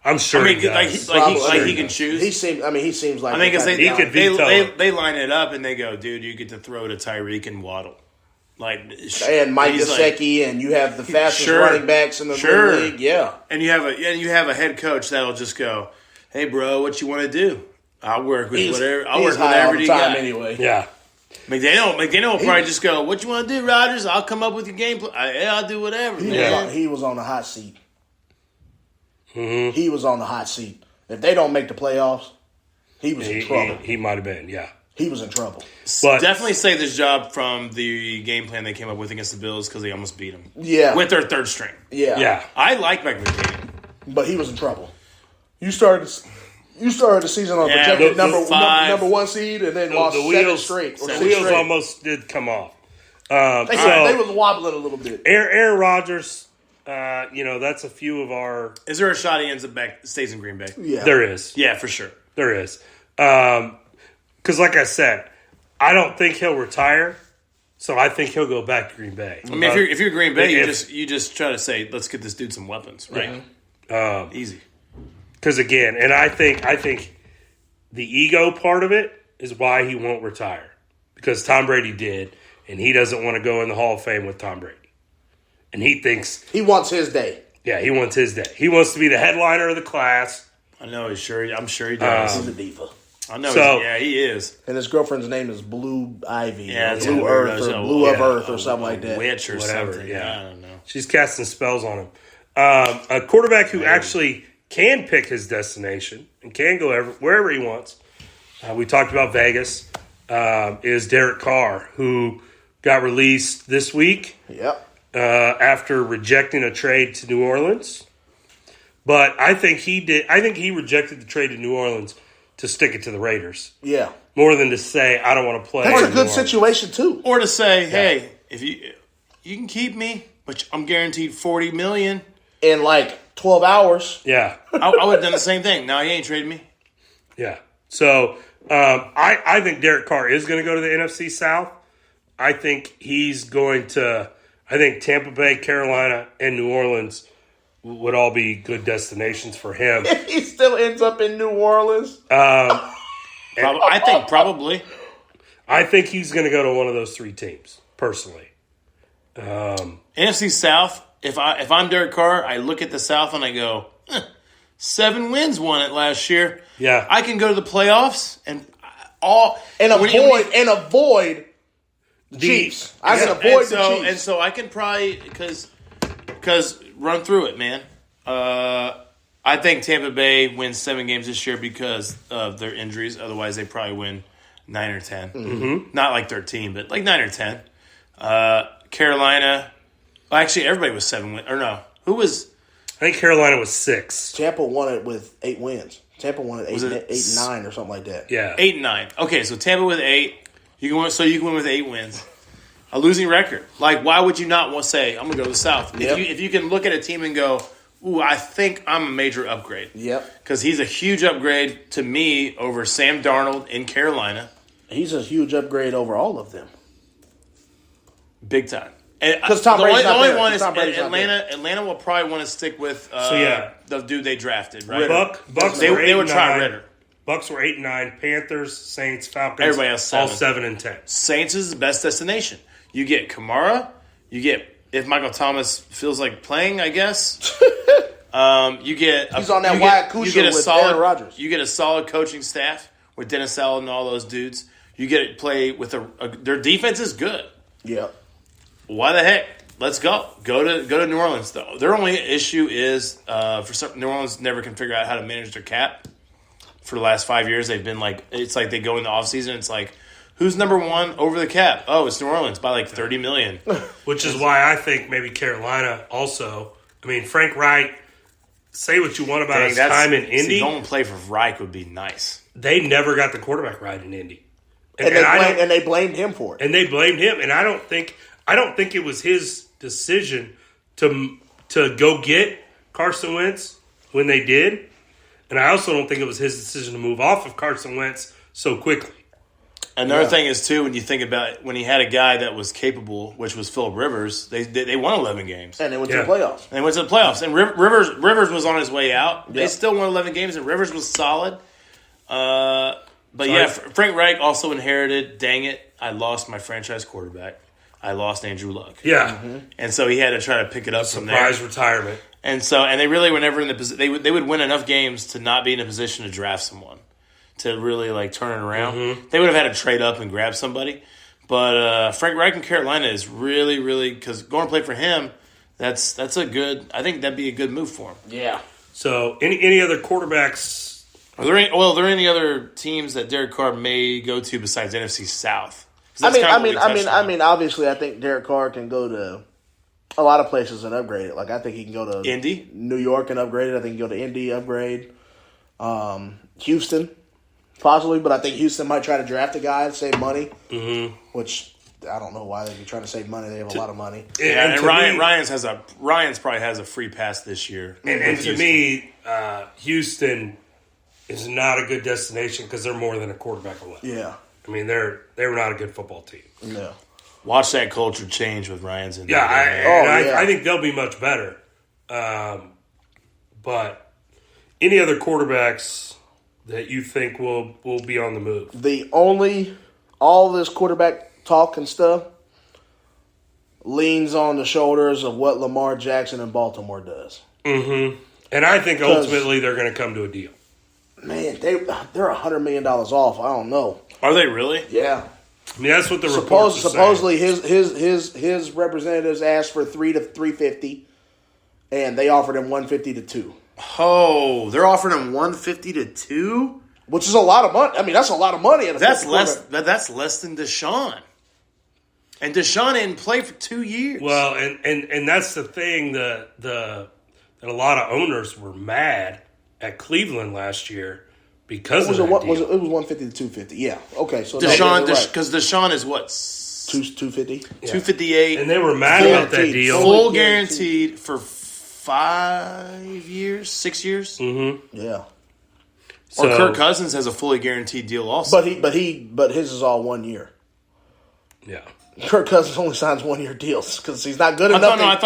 I'm sure I mean, he like, does. he can choose. He seems like. I mean, because He could veto it. they line it up and they go, dude, you get to throw to Tyreek and Waddle, like and Mike he's Gesicki, and you have the fastest Sure. running backs in the Sure. league. Yeah, and you have a head coach that'll just go, hey, bro, what you want to do? I'll work with whatever. I'll he's work with high all whatever the you time got. anyway. Yeah. McDaniel will probably just go, what you want to do, Rodgers? I'll come up with your game plan. I'll do whatever. He was on the hot seat. He was on the hot seat. If they don't make the playoffs, He was in trouble. He might have been, yeah. He was in trouble. But Definitely save this job from the game plan they came up with against the Bills because they almost beat them. Yeah. With their third string. Yeah. yeah, I like Mike McDaniel. But he was in trouble. You started the season on a Yeah, projected the number five. one seed and then lost the 7 wheels straight. Or the 6 wheels straight. almost did come off. They was wobbling a little bit. Aaron Rodgers, that's a few of our. Is there a shot he ends up stays in Green Bay? Yeah. There is. Yeah, for sure. There is. Because, like I said, I don't think he'll retire, so I think he'll go back to Green Bay. I mean, if you're Green Bay, if- you just try to say, let's get this dude some weapons, right? Easy. Because again, and I think the ego part of it is why he won't retire, because Tom Brady did, and he doesn't want to go in the Hall of Fame with Tom Brady, and he thinks, He wants his day. yeah, he wants his day. He wants to be the headliner of the class. I know I'm sure he does. He's a diva. I know. so- He is. And his girlfriend's name is Blue Ivy. Yeah, or it's Blue a Earth weirdo, or so- Blue of yeah, Earth or something like that. Witch or Whatever, something. yeah. I don't know. She's casting spells on him. A quarterback who actually can pick his destination and can go wherever he wants. We talked about Vegas. Is Derek Carr, who got released this week Yep. after rejecting a trade to New Orleans. But I think he did. I think he rejected the trade to New Orleans to stick it to the Raiders Yeah. more than to say I don't want to play. That's a in New good Orleans." situation, too. Or to say, hey, if you can keep me, but I'm guaranteed $40 million. In like 12 hours. Yeah. I would have done the same thing. No, he ain't trading me. Yeah. So I think Derek Carr is going to go to the NFC South. I think he's going to. I think Tampa Bay, Carolina, and New Orleans would all be good destinations for him. He still ends up in New Orleans. I think probably. I think he's going to go to one of those 3 teams personally. NFC South. If I'm Derek Carr, I look at the South and I go, 7 wins won it last year. Yeah. I can go to the playoffs and avoid the Chiefs. I can avoid the Chiefs. And so I can probably because run through it, man. I think Tampa Bay wins 7 games this year because of their injuries. Otherwise, they probably win 9 or 10. Mm-hmm. Not like 13, but like 9 or 10. Carolina. Well, actually, everybody was 7 wins. Or no, who was? I think Carolina was 6. Tampa won it with 8 wins. Tampa won it 8 it and 9 or something like that. Yeah. 8 and 9. Okay, so Tampa with 8. You can win with 8 wins. A losing record. Like, why would you not want to say, I'm going to go to the South? Yep. If you can look at a team and go, ooh, I think I'm a major upgrade. Yep. Because he's a huge upgrade to me over Sam Darnold in Carolina. He's a huge upgrade over all of them. Big time. Because Tom the Brady's not only there. one is Tom Brady's not Atlanta. Atlanta will probably want to stick with the dude they drafted, right? Bucks They were 8 would and try 9. Ritter. Bucks were 8 and 9. Panthers, Saints, Falcons. Everybody else all 7. 7 and 10. Saints is the best destination. You get Kamara. You get, if Michael Thomas feels like playing, I guess. You get He's on that Wyatt Kusha with Aaron Rodgers. You get a solid coaching staff with Dennis Allen and all those dudes. You get to play with their defense is good. Yep. Why the heck? Let's go. Go to New Orleans though. Their only issue is New Orleans never can figure out how to manage their cap. For the last 5 years, they've been like it's like they go in the offseason. It's like who's number 1 over the cap? Oh, it's New Orleans by like $30 million. Which is why I think maybe Carolina also. I mean, Frank Reich. Say what you want about his time in Indy. Going to play for Reich would be nice. They never got the quarterback right in Indy, And they blamed him for it. And they blamed him. And I don't think it was his decision to go get Carson Wentz when they did. And I also don't think it was his decision to move off of Carson Wentz so quickly. Another thing is, too, when you think about it, when he had a guy that was capable, which was Phillip Rivers, they won 11 games. And they went to the playoffs. And they went to the playoffs. And Rivers was on his way out. Yep. They still won 11 games, and Rivers was solid. Frank Reich also inherited, dang it, I lost my franchise quarterback. I lost Andrew Luck. Yeah. Mm-hmm. And so he had to try to pick it up from there. Surprise retirement. And they really were never in the position. They would win enough games to not be in a position to draft someone to really like turn it around. Mm-hmm. They would have had to trade up and grab somebody. But Frank Reich in Carolina is really, really because going to play for him, that's a good. I think that'd be a good move for him. Yeah. So any other quarterbacks Are there any other teams that Derek Carr may go to besides NFC South? Obviously, I think Derek Carr can go to a lot of places and upgrade it. Like, I think he can go to Indy, New York and upgrade it. I think he can go to Indy, upgrade. Houston, possibly, but I think Houston might try to draft a guy and save money, which I don't know why they'd be trying to save money. They have a lot of money. And Ryan's probably has a free pass this year. And to me, Houston is not a good destination because they're more than a quarterback away. Yeah. I mean, they were not a good football team. No. Watch that culture change with Ryan's in Yeah, there. I think they'll be much better. But any other quarterbacks that you think will be on the move? All this quarterback talk and stuff leans on the shoulders of what Lamar Jackson in Baltimore does. Mm-hmm. And I think ultimately they're going to come to a deal. Man, they're $100 million off. I don't know. Are they really? Yeah. I mean, that's what the reports are supposedly his representatives asked for $3 to $350, and they offered him $150 to $2. Oh, they're offering him $150 to $2, which is a lot of money. I mean, that's a lot of money. That's less. That's less than Deshaun. And Deshaun didn't play for 2 years. Well, and that's the thing that a lot of owners were mad at Cleveland last year because of that deal. It was $150 to $250. Yeah. Okay. So Deshaun, because Deshaun is what? $250. Yeah. $258. And they were mad about that deal. Full guaranteed for 5 years, 6 years. Mm-hmm. Yeah. Or Kirk Cousins has a fully guaranteed deal also. But his is all 1 year. Yeah. Kirk Cousins only signs 1 year deals because he's not good enough. I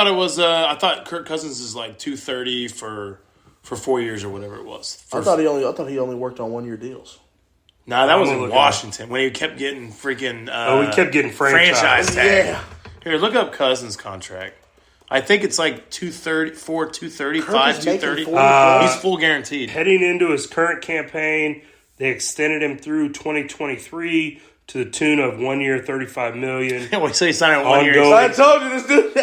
thought Kirk Cousins is like $230 for 4 years or whatever it was. I thought he only worked on 1 year deals. Nah, that was in Washington when he kept getting freaking. He kept getting franchise tag. Yeah. Here, look up Cousins' contract. I think it's like 234, 235, 230. He's full guaranteed. Heading into his current campaign, they extended him through 2023 to the tune of 1 year, $35 million. Wait, so he signed it 1 year. I told you this dude.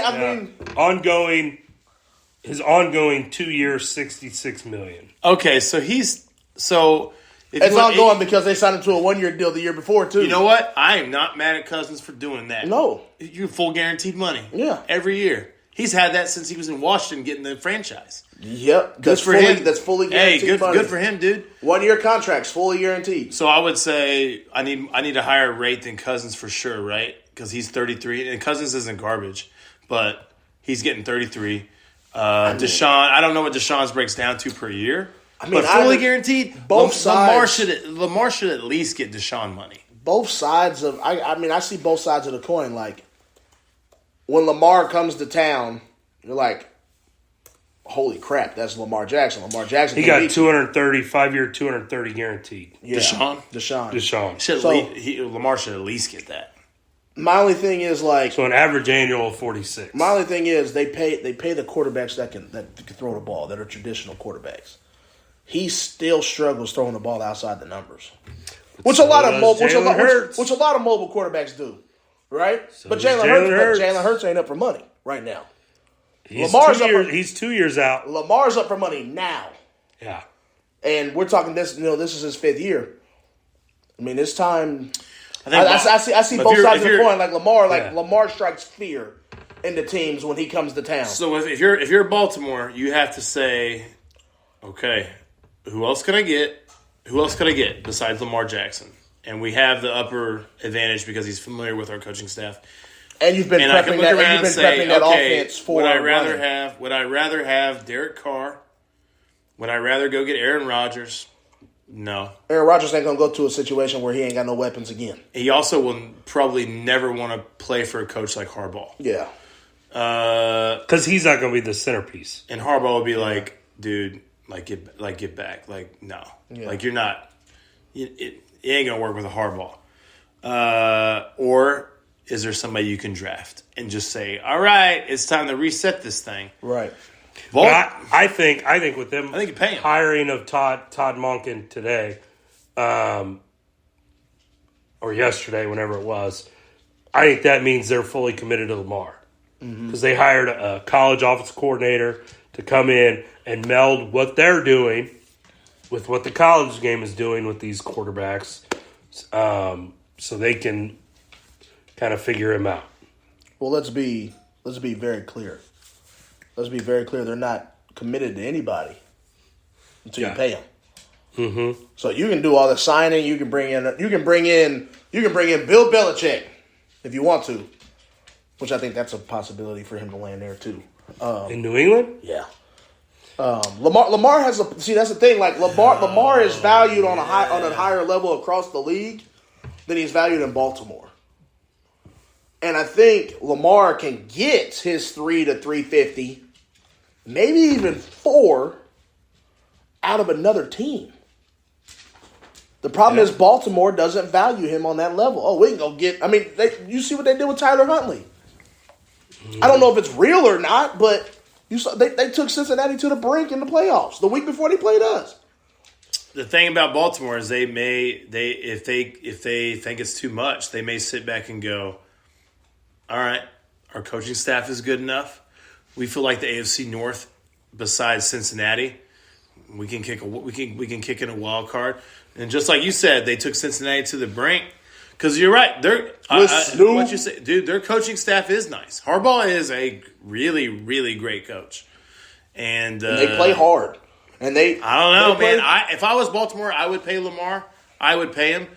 His ongoing 2 years, $66 million. Okay, so it's ongoing because they signed him to a 1 year deal the year before too. You know what? I am not mad at Cousins for doing that. No, you full guaranteed money. Yeah, every year. He's had that since he was in Washington getting the franchise. Yep. Good for him. That's fully guaranteed money. Good for him, dude. 1 year contracts, fully guaranteed. So I would say I need a higher rate than Cousins for sure, right? Because he's 33, and Cousins isn't garbage, but he's getting 33. Deshaun, I don't know what Deshaun's breaks down to per year. But fully guaranteed, both sides. Lamar should at least get Deshaun money. Both sides of I see both sides of the coin. Like when Lamar comes to town, you're like, holy crap, that's Lamar Jackson. Lamar Jackson. He got 5-year, 230 guaranteed. Yeah. Deshaun. Lamar should at least get that. My only thing is so an average annual of 46. My only thing is they pay the quarterbacks that can throw the ball, that are traditional quarterbacks. He still struggles throwing the ball outside the numbers, which a lot of mobile quarterbacks do, right? But Jalen Hurts ain't up for money right now. He's 2 years out. Lamar's up for money now. Yeah, and we're talking this. This is his 5th year. I mean, it's time. I see both sides of the coin. Like Lamar strikes fear into teams when he comes to town. So if you're Baltimore, you have to say, okay, who else can I get? Who else could I get besides Lamar Jackson? And we have the upper advantage because he's familiar with our coaching staff. And you've been prepping that offense for. Would I rather have Derek Carr? Would I rather go get Aaron Rodgers? No. Aaron Rodgers ain't going to go to a situation where he ain't got no weapons again. He also will probably never want to play for a coach like Harbaugh. Yeah. Because he's not going to be the centerpiece. And Harbaugh will be like, dude, get back. Like, no. Yeah. Like, you're not. It ain't going to work with a Harbaugh. Or is there somebody you can draft and just say, all right, it's time to reset this thing? Right. But I think with them you pay him. hiring of Todd Monken today, or yesterday, whenever it was, I think that means they're fully committed to Lamar. Because they hired a college offensive coordinator to come in and meld what they're doing with what the college game is doing with these quarterbacks, so they can kind of figure him out. Well, let's be very clear. Let's be very clear. They're not committed to anybody until you pay them. Mm-hmm. So you can do all the signing. You can bring in Bill Belichick if you want to, which I think that's a possibility for him to land there too. In New England? Yeah. Lamar has a see. That's the thing. Like Lamar is valued on a higher level across the league than he's valued in Baltimore. And I think Lamar can get his 3 to 350, maybe even 4, out of another team. The problem is Baltimore doesn't value him on that level. Oh, we can go get. I mean, you see what they did with Tyler Huntley. I don't know if it's real or not, but you saw they took Cincinnati to the brink in the playoffs the week before they played us. The thing about Baltimore is if they think it's too much, they may sit back and go, all right, our coaching staff is good enough. We feel like the AFC North, besides Cincinnati, we can kick in a wild card. And just like you said, they took Cincinnati to the brink. Because you're right, what you say, dude. Their coaching staff is nice. Harbaugh is a really, really great coach, and they play hard. And I don't know, man. If I was Baltimore, I would pay Lamar. I would pay him.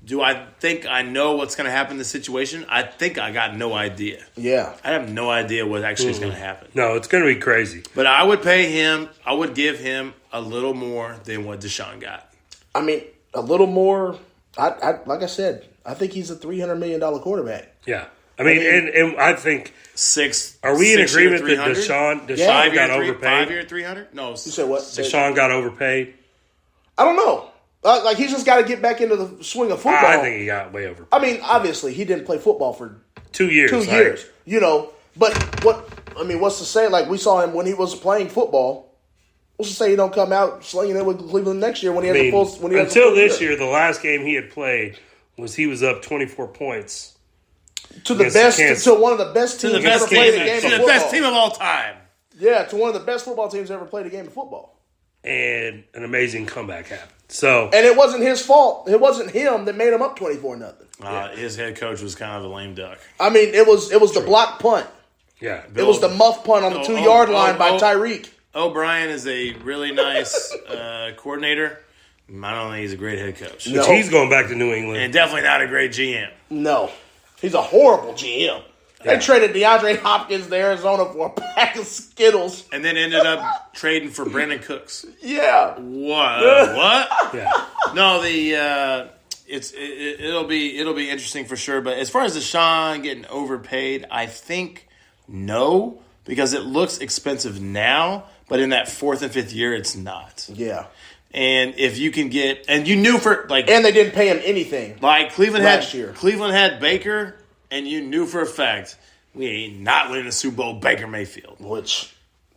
Do I think I know what's going to happen in the situation? I think I got no idea. Yeah. I have no idea what actually is going to happen. No, it's going to be crazy. But I would pay him. I would give him a little more than what Deshaun got. I mean, a little more. I like I said, I think he's a $300 million quarterback. Yeah. I mean, and I think Are we in agreement that Deshaun got overpaid? 5 year 300? No. You said what? Deshaun got overpaid? I don't know. Like he's just got to get back into the swing of football. I think he got way overpaid. I mean, obviously he didn't play football for 2 years. 2 years, But what's to say? Like we saw him when he was playing football. What's to say he don't come out slinging it with Cleveland next year when he has the full? When he has until this year, the last game he had played he was up 24 points to the best, to one of the best teams ever played a game of football. To the best team of all time. Yeah, to one of the best football teams ever played a game of football. And an amazing comeback happened. And it wasn't his fault. It wasn't him that made him up 24-0. His head coach was kind of a lame duck. I mean, it was the block punt. Yeah, it was the muff punt on the 2-yard line by Tyreek. O'Brien is a really nice coordinator. I don't think he's a great head coach. No. He's going back to New England. And definitely not a great GM. No. He's a horrible GM. They traded DeAndre Hopkins to Arizona for a pack of Skittles. And then ended up trading for Brandon Cooks. Yeah. What? Yeah. No, it'll be interesting for sure. But as far as Deshaun getting overpaid, I think no, because it looks expensive now, but in that 4th and 5th year, it's not. Yeah. And if you can get, and you knew and they didn't pay him anything. Like Cleveland had Baker, and you knew for a fact we ain't not winning the Super Bowl. Baker Mayfield, which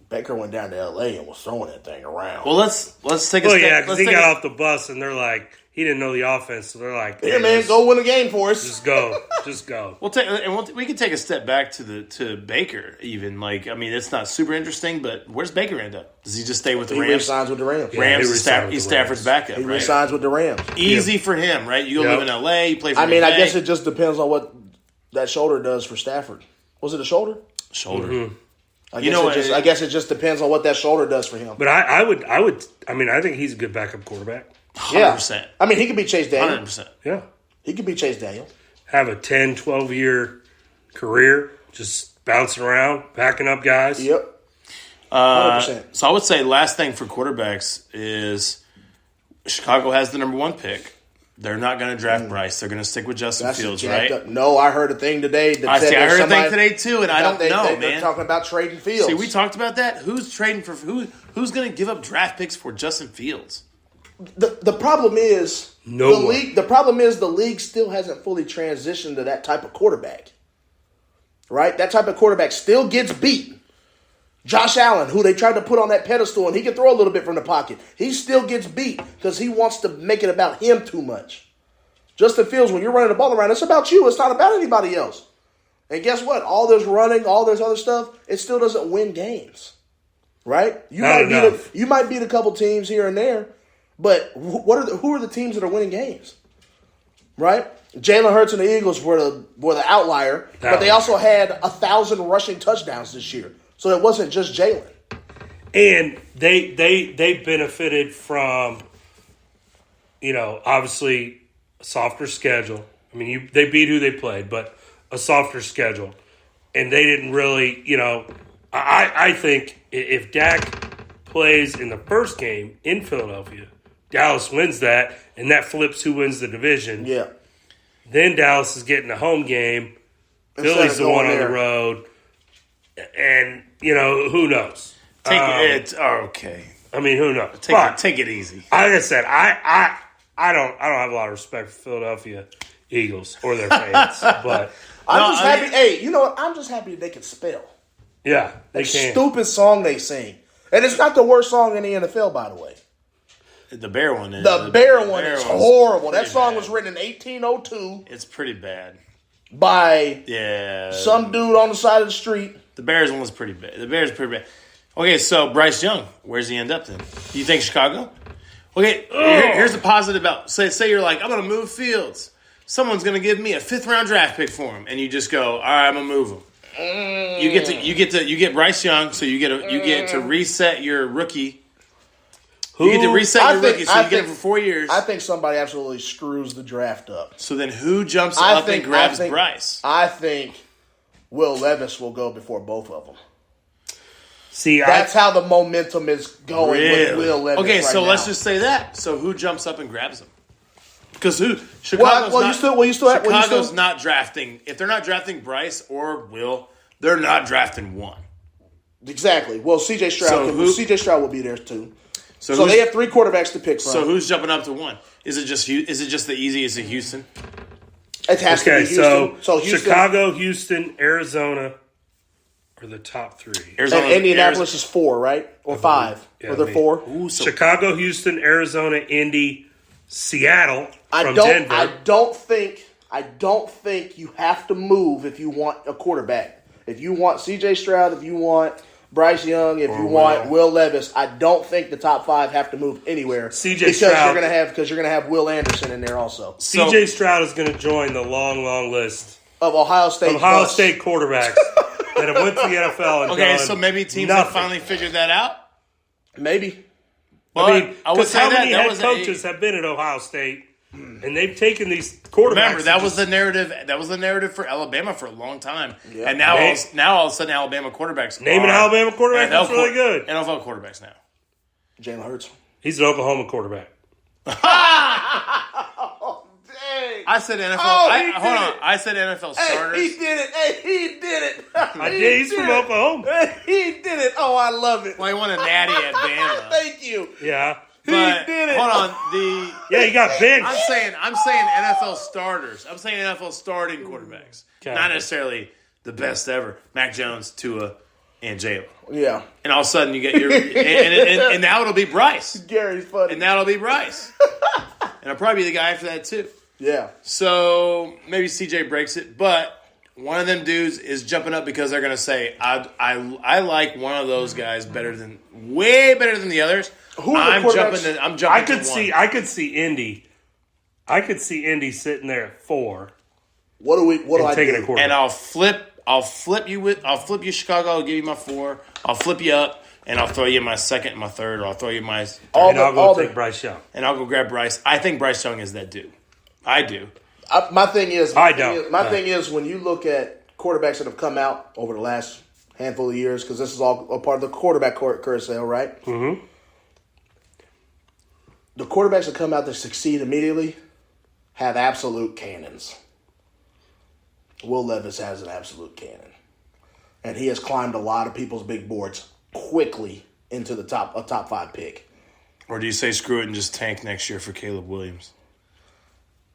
Baker went down to L.A. and was throwing that thing around. Well, let's take a step. Yeah, because he got off the bus and they're like, he didn't know the offense, so they're like, "Here, man, go win the game for us. Just go." We can take a step back to Baker. Even it's not super interesting, but where's Baker end up? Does he just stay with the Rams? He resigns with the Rams. He's Stafford's backup. He resigns with the Rams. Easy for him, right? You go live in L.A. You play for. I guess it just depends on what that shoulder does for Stafford. Was it a shoulder? Shoulder. Mm-hmm. I guess it just depends on what that shoulder does for him. But I think he's a good backup quarterback. 100%. Yeah. I mean, he could be Chase Daniel. 100%. Yeah. He could be Chase Daniel. Have a 10, 12-year career, just bouncing around, backing up guys. Yep. 100%. So I would say last thing for quarterbacks is Chicago has the number 1 pick. They're not going to draft Bryce. They're going to stick with Justin Fields, right? No, I heard a thing today. I heard a thing today too, and I don't know, man. They're talking about trading Fields. See, we talked about that. Who's trading for who's going to give up draft picks for Justin Fields? The problem is the problem is the league still hasn't fully transitioned to that type of quarterback. Right? That type of quarterback still gets beat. Josh Allen, who they tried to put on that pedestal, and he can throw a little bit from the pocket. He still gets beat because he wants to make it about him too much. Justin Fields, when you're running the ball around, it's about you. It's not about anybody else. And guess what? All this running, all this other stuff, it still doesn't win games. Right? You might beat a couple teams here and there, But who are the teams that are winning games? Right? Jalen Hurts and the Eagles were the outlier, but they also had 1,000 rushing touchdowns this year. So it wasn't just Jalen. And they benefited from, obviously a softer schedule. I mean, they beat who they played, but a softer schedule. And they didn't really, I think if Dak plays in the first game in Philadelphia, Dallas wins that, and that flips who wins the division. Yeah. Then Dallas is getting a home game. Philly's the one on the road. And, who knows? Okay. I mean, who knows? Take it easy. Like I said, I don't have a lot of respect for Philadelphia Eagles or their fans, but I'm just happy. Hey, you know what? I'm just happy that they can spell. Yeah, they that can. Stupid song they sing, and it's not the worst song in the NFL, by the way. The Bear one is. The Bear one is horrible. That song bad. was written in 1802. It's pretty bad. By some dude on the side of the street. The Bears one was pretty bad. The Bears pretty bad. Okay, so Bryce Young, where's he end up then? Do you think Chicago? Okay, here's the positive about say you're like, I'm gonna move Fields. Someone's gonna give me a 5th-round draft pick for him, and you just go, all right, I'm gonna move him. You get Bryce Young, so you get to reset your rookie. You get to reset your rookie, so you get it for 4 years. I think somebody absolutely screws the draft up. So then who jumps up and grabs Bryce? I think Will Levis will go before both of them. See, that's how the momentum is going with Will Levis. Okay, so now. let's just say that. So who jumps up and grabs him? Because Chicago's not drafting. If they're not drafting Bryce or Will, they're not drafting one. Exactly. Well, C.J. Stroud. C.J. Stroud will be there too. So they have 3 quarterbacks to pick from. So who's jumping up to one? Is it just the easiest of Houston? It has to be Houston. So Houston, Chicago, Houston, Arizona are the top 3. Arizona, and Indianapolis is 4, right? Or 5. Or they're 4. Ooh, Chicago, Houston, Arizona, Indy, Seattle from Denver. I don't think you have to move if you want a quarterback. If you want C.J. Stroud, if you want Bryce Young, if you want Will Levis, I don't think the top 5 have to move anywhere. Because you're gonna have Will Anderson in there also. C.J. Stroud is going to join the long list of Ohio State quarterbacks that have went to the NFL. And so maybe teams have finally figured that out. Maybe. Well, because how many head coaches have been at Ohio State? And they've taken these quarterbacks. Remember, that was the narrative. That was the narrative for Alabama for a long time. Yeah. And now all of a sudden, Alabama quarterbacks. Name an Alabama quarterback that's really good. NFL quarterbacks now. Jalen Hurts. He's an Oklahoma quarterback. Oh, dang. I said NFL. Hold on. I said NFL starters. He did it. I did. He's from Oklahoma. He did it. Oh, I love it. Well, he won a natty at Bama. Thank you. Yeah. But, he did it. Hold on. He got benched. I'm saying NFL starters. I'm saying NFL starting quarterbacks. Okay. Not necessarily the best ever. Mac Jones, Tua, and Jalen. Yeah. And all of a sudden you get your and now it'll be Bryce. Gary's funny. And now it'll be Bryce. And I'll probably be the guy after that too. Yeah. So maybe CJ breaks it, but one of them dudes is jumping up because they're gonna say, I like one of those guys way better than the others. I'm jumping. I could see Indy. I could see Indy sitting there at 4. What do I do? And I'll flip you Chicago. I'll give you my 4. I'll flip you up, and I'll throw you my 2nd and my 3rd, or I'll throw you my. I'll go take Bryce Young. And I'll go grab Bryce. I think Bryce Young is that dude. I do. My thing is, thing is when you look at quarterbacks that have come out over the last handful of years, because this is all a part of the quarterback carousel, right? Mm-hmm. The quarterbacks that come out that succeed immediately have absolute cannons. Will Levis has an absolute cannon. And he has climbed a lot of people's big boards quickly into a top 5 pick. Or do you say screw it and just tank next year for Caleb Williams?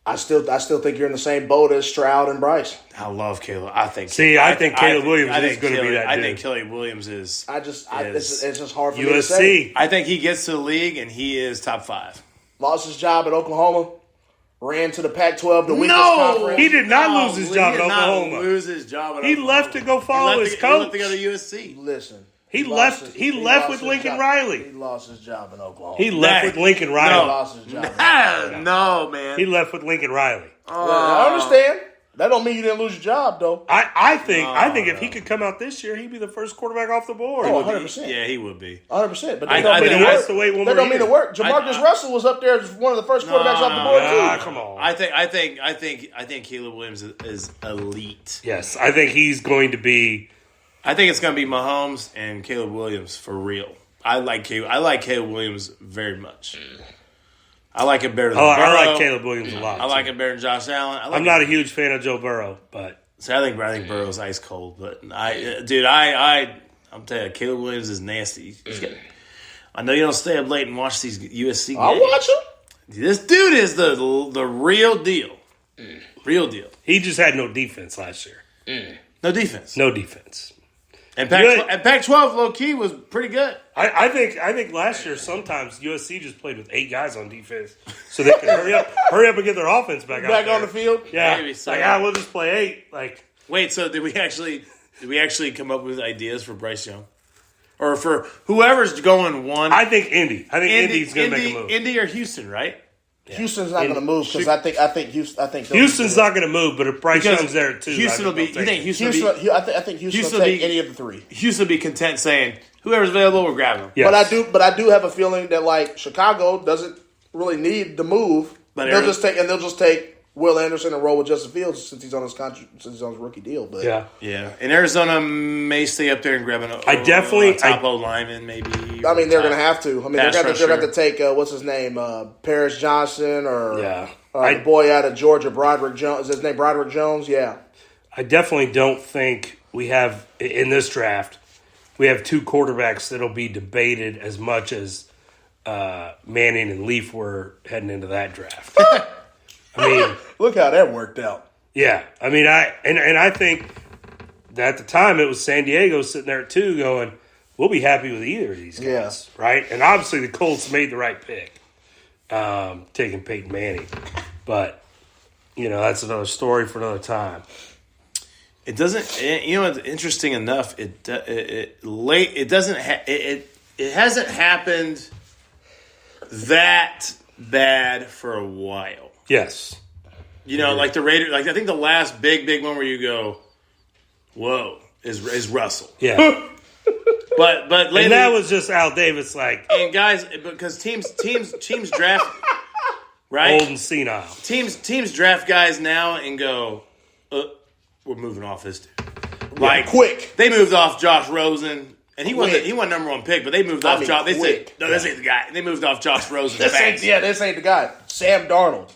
I still think you're in the same boat as Stroud and Bryce. I love Caleb. I think Caleb Williams is going to be that dude. I think Caleb Williams is. It's just hard for USC. me to say. I think he gets to the league and he is top 5. Lost his job at Oklahoma. Ran to the Pac-12, the weakest conference. He did not lose his job at Oklahoma. Lose his job at He Oklahoma. left to go follow his coach. He left to go to USC. Listen. He left with Lincoln Riley. He lost his job in Oklahoma. He left with Lincoln He Riley. lost his job. In Oklahoma. No, man. He left with Lincoln Riley. I understand. That don't mean you didn't lose your job, though. I think if he could come out this year, he'd be the first quarterback off the board. Oh, 100%. Yeah, he would be. 100%. But I that don't mean think it he has work. to wait one That more don't mean year. it work. Jamarcus Russell was up there as one of the first quarterbacks off the board, too. Come on. I think Caleb Williams is elite. Yes, I think he's going to be. I think it's going to be Mahomes and Caleb Williams for real. I like Caleb Williams very much. I like him better than Burrow. I like Caleb Williams a lot. I like him better than Josh Allen. I'm not a huge fan of Joe Burrow, but See, I think Burrow's ice cold, but I'm telling you, Caleb Williams is nasty. I know you don't stay up late and watch these USC games. I'll watch him. This dude is the real deal. Real deal. he just had no defense last year. No defense. No defense. And Pac-12 low key was pretty good. I think last year sometimes USC just played with 8 guys on defense, so they could hurry up and get their offense back out there. On the field. Yeah, Maybe so. we'll just play 8. Like, Wait, so did we actually come up with ideas for Bryce Young, or for whoever's going one? I think Indy. Indy's going to make a move. Indy or Houston, right? Yeah. Houston's not going to move because I think Houston's not going to move, but if Bryce Young's there too, Houston will be. You think Houston? I think Houston will take any of the 3. Houston will be content saying whoever's available, we're grabbing them. Yes. But I do have a feeling that like Chicago doesn't really need to move. But they'll just take Will Anderson and roll with Justin Fields since he's on his rookie deal. But Yeah. And Arizona may stay up there and grab a top O lineman, maybe. I mean, they're going to have to. I mean, they're going to have to take what's his name, Paris Johnson, or the boy out of Georgia, Broderick Jones. Is his name Broderick Jones? Yeah. I definitely don't think we have in this draft. We have 2 quarterbacks that'll be debated as much as Manning and Leaf were heading into that draft. I mean, look how that worked out. Yeah, I mean, I think that at the time it was San Diego sitting there at 2 going, we'll be happy with either of these guys, right? And obviously the Colts made the right pick, taking Peyton Manning. But, that's another story for another time. It doesn't. It's interesting enough. It hasn't happened that bad for a while. Yes. Like the Raiders. Like I think the last big one where you go, whoa, is Russell. Yeah. but lately, and that was just Al Davis, like, and guys, because teams draft right, old and senile. Teams draft guys now and go, we're moving off this dude. Like quick. They moved off Josh Rosen. And he wasn't number 1 pick, but they moved off Josh. They said, no, this ain't the guy. And they moved off Josh Rosen. This ain't the guy. Sam Darnold.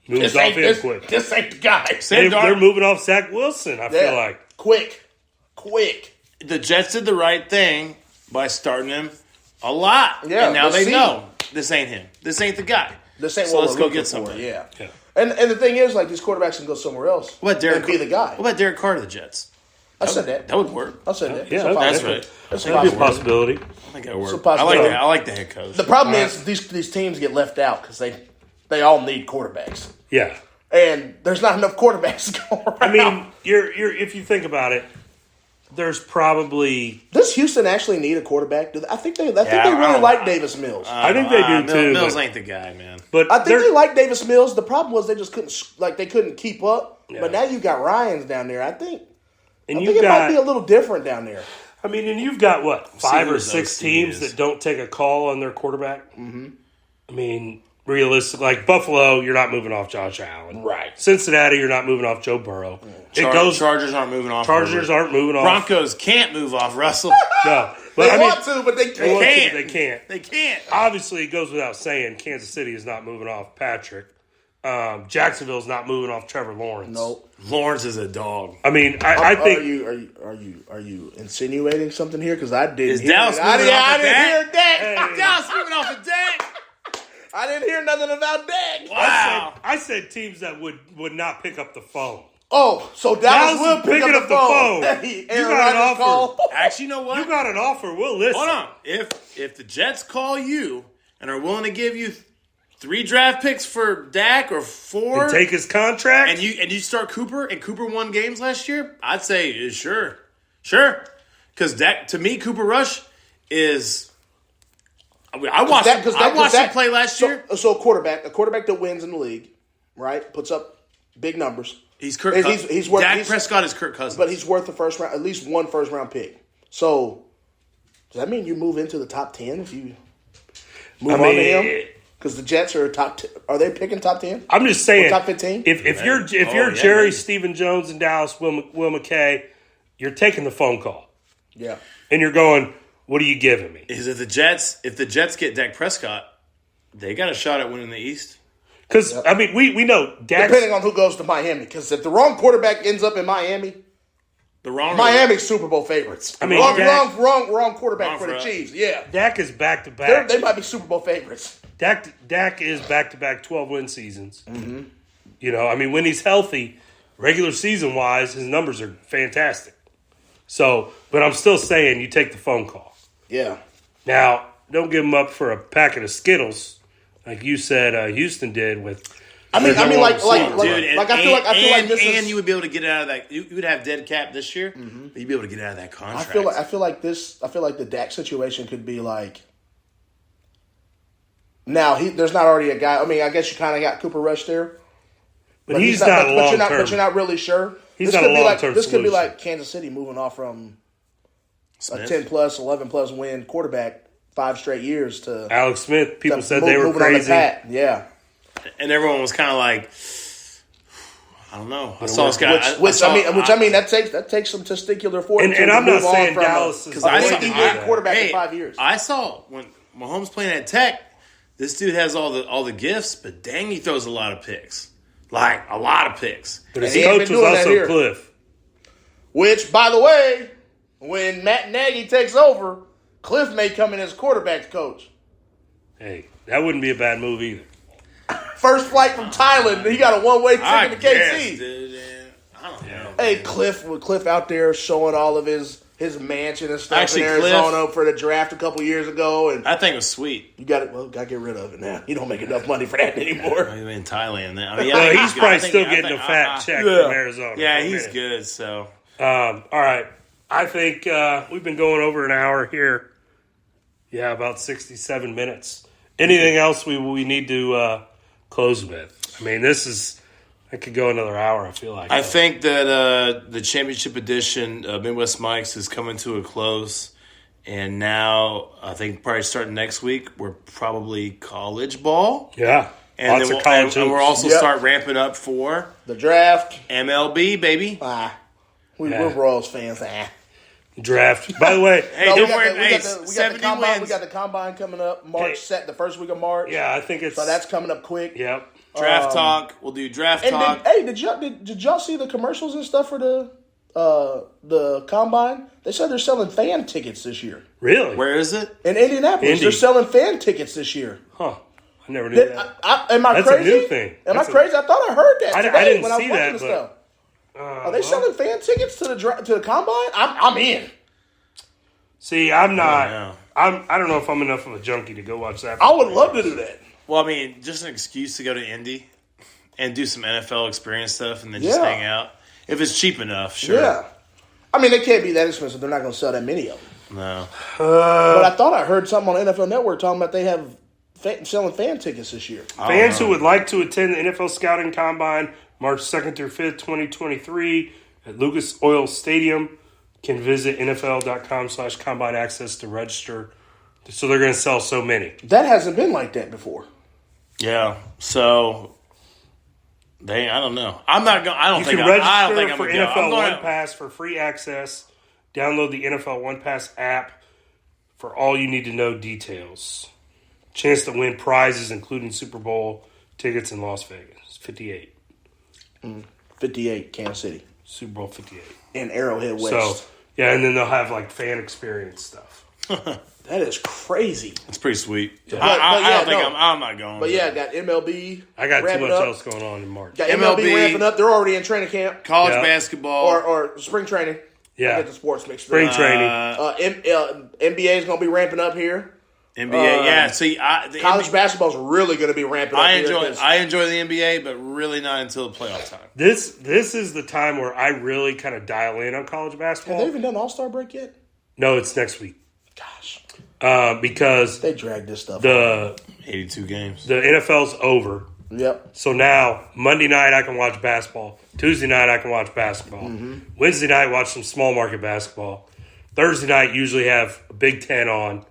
Moves off him quick. This ain't the guy. They're moving off Zach Wilson, I feel like. Quick. The Jets did the right thing by starting him a lot. Yeah, and now they know this ain't him. This ain't the guy. This ain't so what let's we're go looking get something. for. Yeah. And the thing is, like, these quarterbacks can go somewhere else and be the guy. What about Derek Carr to the Jets? I said that. That would work. I said that. Yeah, that's right. That'd be a possibility. I think that would work. I like the head coach. The problem is these teams get left out because they all need quarterbacks. Yeah. And there's not enough quarterbacks to go around. I mean, you're if you think about it, there's probably. Does Houston actually need a quarterback? I think they really like Davis Mills. I think they do too. Mills ain't the guy, man. But I think they like Davis Mills. The problem was they just couldn't keep up. Yeah. But now you got Ryans down there. I think it got, might be a little different down there. I mean, and you've got what 5 or 6 OC teams that don't take a call on their quarterback. Mm-hmm. I mean, realistic, like Buffalo, you're not moving off Josh Allen. Right. Cincinnati, you're not moving off Joe Burrow. Chargers aren't moving off. Chargers aren't moving off. Broncos can't move off Russell. No, but want to, but they can't. They can't. They can't. Obviously, it goes without saying, Kansas City is not moving off Patrick. Jacksonville's not moving off Trevor Lawrence. Nope. Lawrence is a dog. I mean, I think. Are you insinuating something here? Because I didn't. Is Dallas moving off of Dak? Dak. Dallas moving off of Dak. I didn't hear nothing about Dak. Wow. I said teams that would not pick up the phone. Oh, so Dallas will pick picking up the phone. Hey, you got an offer. Call. Actually, you know what? You got an offer. We'll listen. Hold on. If the Jets call you and are willing to give you 3 draft picks for Dak or 4, and take his contract, and you start Cooper, and Cooper won games last year, I'd say sure, because Dak, to me, Cooper Rush is. I watched him play last year. So a quarterback that wins in the league, right? Puts up big numbers. He's Kirk. Dak Prescott is Kirk Cousins, but he's worth the first round, at least one first round pick. So does that mean you move into the top 10 if you move on to him? Because the Jets are top 10. Are they picking top 10? I'm just saying, or top 15. If you're Jerry, Stephen Jones in Dallas, Will McKay, you're taking the phone call. Yeah, and you're going, what are you giving me? Is if the Jets get Dak Prescott, they got a shot at winning the East. Because I mean, we know Dak's, depending on who goes to Miami. Because if the wrong quarterback ends up in Miami, Miami's Super Bowl favorites. I mean, wrong quarterback for the Chiefs. Yeah, Dak is back to back. They might be Super Bowl favorites. Dak is back to back 12-win seasons. Mm-hmm. You know, I mean, when he's healthy, regular season wise, his numbers are fantastic. So, but I'm still saying you take the phone call. Yeah. Now, don't give him up for a packet of Skittles, like you said Houston did with. I feel like this is, and you would be able to get out of that. You would have dead cap this year, but you'd be able to get out of that contract. I feel like the Dak situation could be like. Now there's not already a guy. I mean, I guess you kind of got Cooper Rush there, but he's not a long term. But you're not really sure. He's not a long term. This could be like Kansas City moving off from Smith. A 10+, 11+ win quarterback 5 straight years to Alex Smith. People said they were crazy. Yeah, and everyone was kind of like, I don't know. I saw this guy. That takes some testicular fortitude. And I'm not saying Dallas is a quarterback in 5 years. I saw when Mahomes playing at Tech. This dude has all the gifts, but dang, he throws a lot of picks. Like, a lot of picks. But his coach was also Cliff. Which, by the way, when Matt Nagy takes over, Cliff may come in as quarterback's coach. Hey, that wouldn't be a bad move either. First flight from Thailand, he got a one-way ticket to KC. Dude, I don't know. Hey, Cliff out there showing all of his mansion and stuff in Arizona for the draft a couple years ago, and I think it was sweet. You got to get rid of it now. You don't make enough money for that anymore. In Thailand, he's probably still getting a fat check from Arizona. Yeah, he's good. So, all right, I think we've been going over an hour here. Yeah, about 67 minutes. Anything else we need to close with? I mean, I could go another hour, I feel like. I think that the championship edition of Midwest Mikes is coming to a close. And now, I think probably starting next week, we're probably college ball. Yeah. And lots of college and we'll also start ramping up for the draft. MLB, baby. We're Royals fans. Draft. By the way, hey, don't worry. We got the combine coming up the first week of March. Yeah, I think so that's coming up quick. Yep. Draft talk. We'll do draft talk. Did y'all see the commercials and stuff for the combine? They said they're selling fan tickets this year. Really? Where is it? In Indianapolis. They're selling fan tickets this year. Huh. I never knew that. Am I That's crazy? a new thing. Am I crazy? I thought I heard that today I didn't when I was see watching that, the stuff. Are they selling fan tickets to the combine? I'm in. See, I'm not. I don't know if I'm enough of a junkie to go watch that. I would love to do that. Well, I mean, just an excuse to go to Indy and do some NFL experience stuff and then just hang out. If it's cheap enough, sure. Yeah. I mean, they can't be that expensive. They're not going to sell that many of them. No. But I thought I heard something on NFL Network talking about they have selling fan tickets this year. Fans who would like to attend the NFL Scouting Combine March 2nd through 5th, 2023 at Lucas Oil Stadium can visit NFL.com/combine access to register. So they're going to sell so many. That hasn't been like that before. Yeah. So I don't know. I'm not going. I don't think register I'm for going to NFL One Pass for free access. Download the NFL One Pass app for all you need to know details. Chance to win prizes, including Super Bowl tickets in Las Vegas. 58. 58, Kansas City. Super Bowl 58. In Arrowhead West. So, yeah, and then they'll have, like, fan experience stuff. That is crazy. It's pretty sweet. Yeah. I'm not going. But I got MLB. I got too much else going on in March. Got MLB ramping up. They're already in training camp. College basketball. Or spring training. Yeah. I get the sports mixed up. Spring training. NBA is going to be ramping up here. NBA, See, college basketball is really going to be ramping up. I enjoy the NBA, but really not until the playoff time. This is the time where I really kind of dial in on college basketball. Have they even done All-Star break yet? No, it's next week. Gosh. because They dragged this stuff. the 82 games. NFL's over. Yep. So now Monday night I can watch basketball. Tuesday night I can watch basketball. Wednesday night watch some small market basketball. Thursday night usually have a Big Ten on.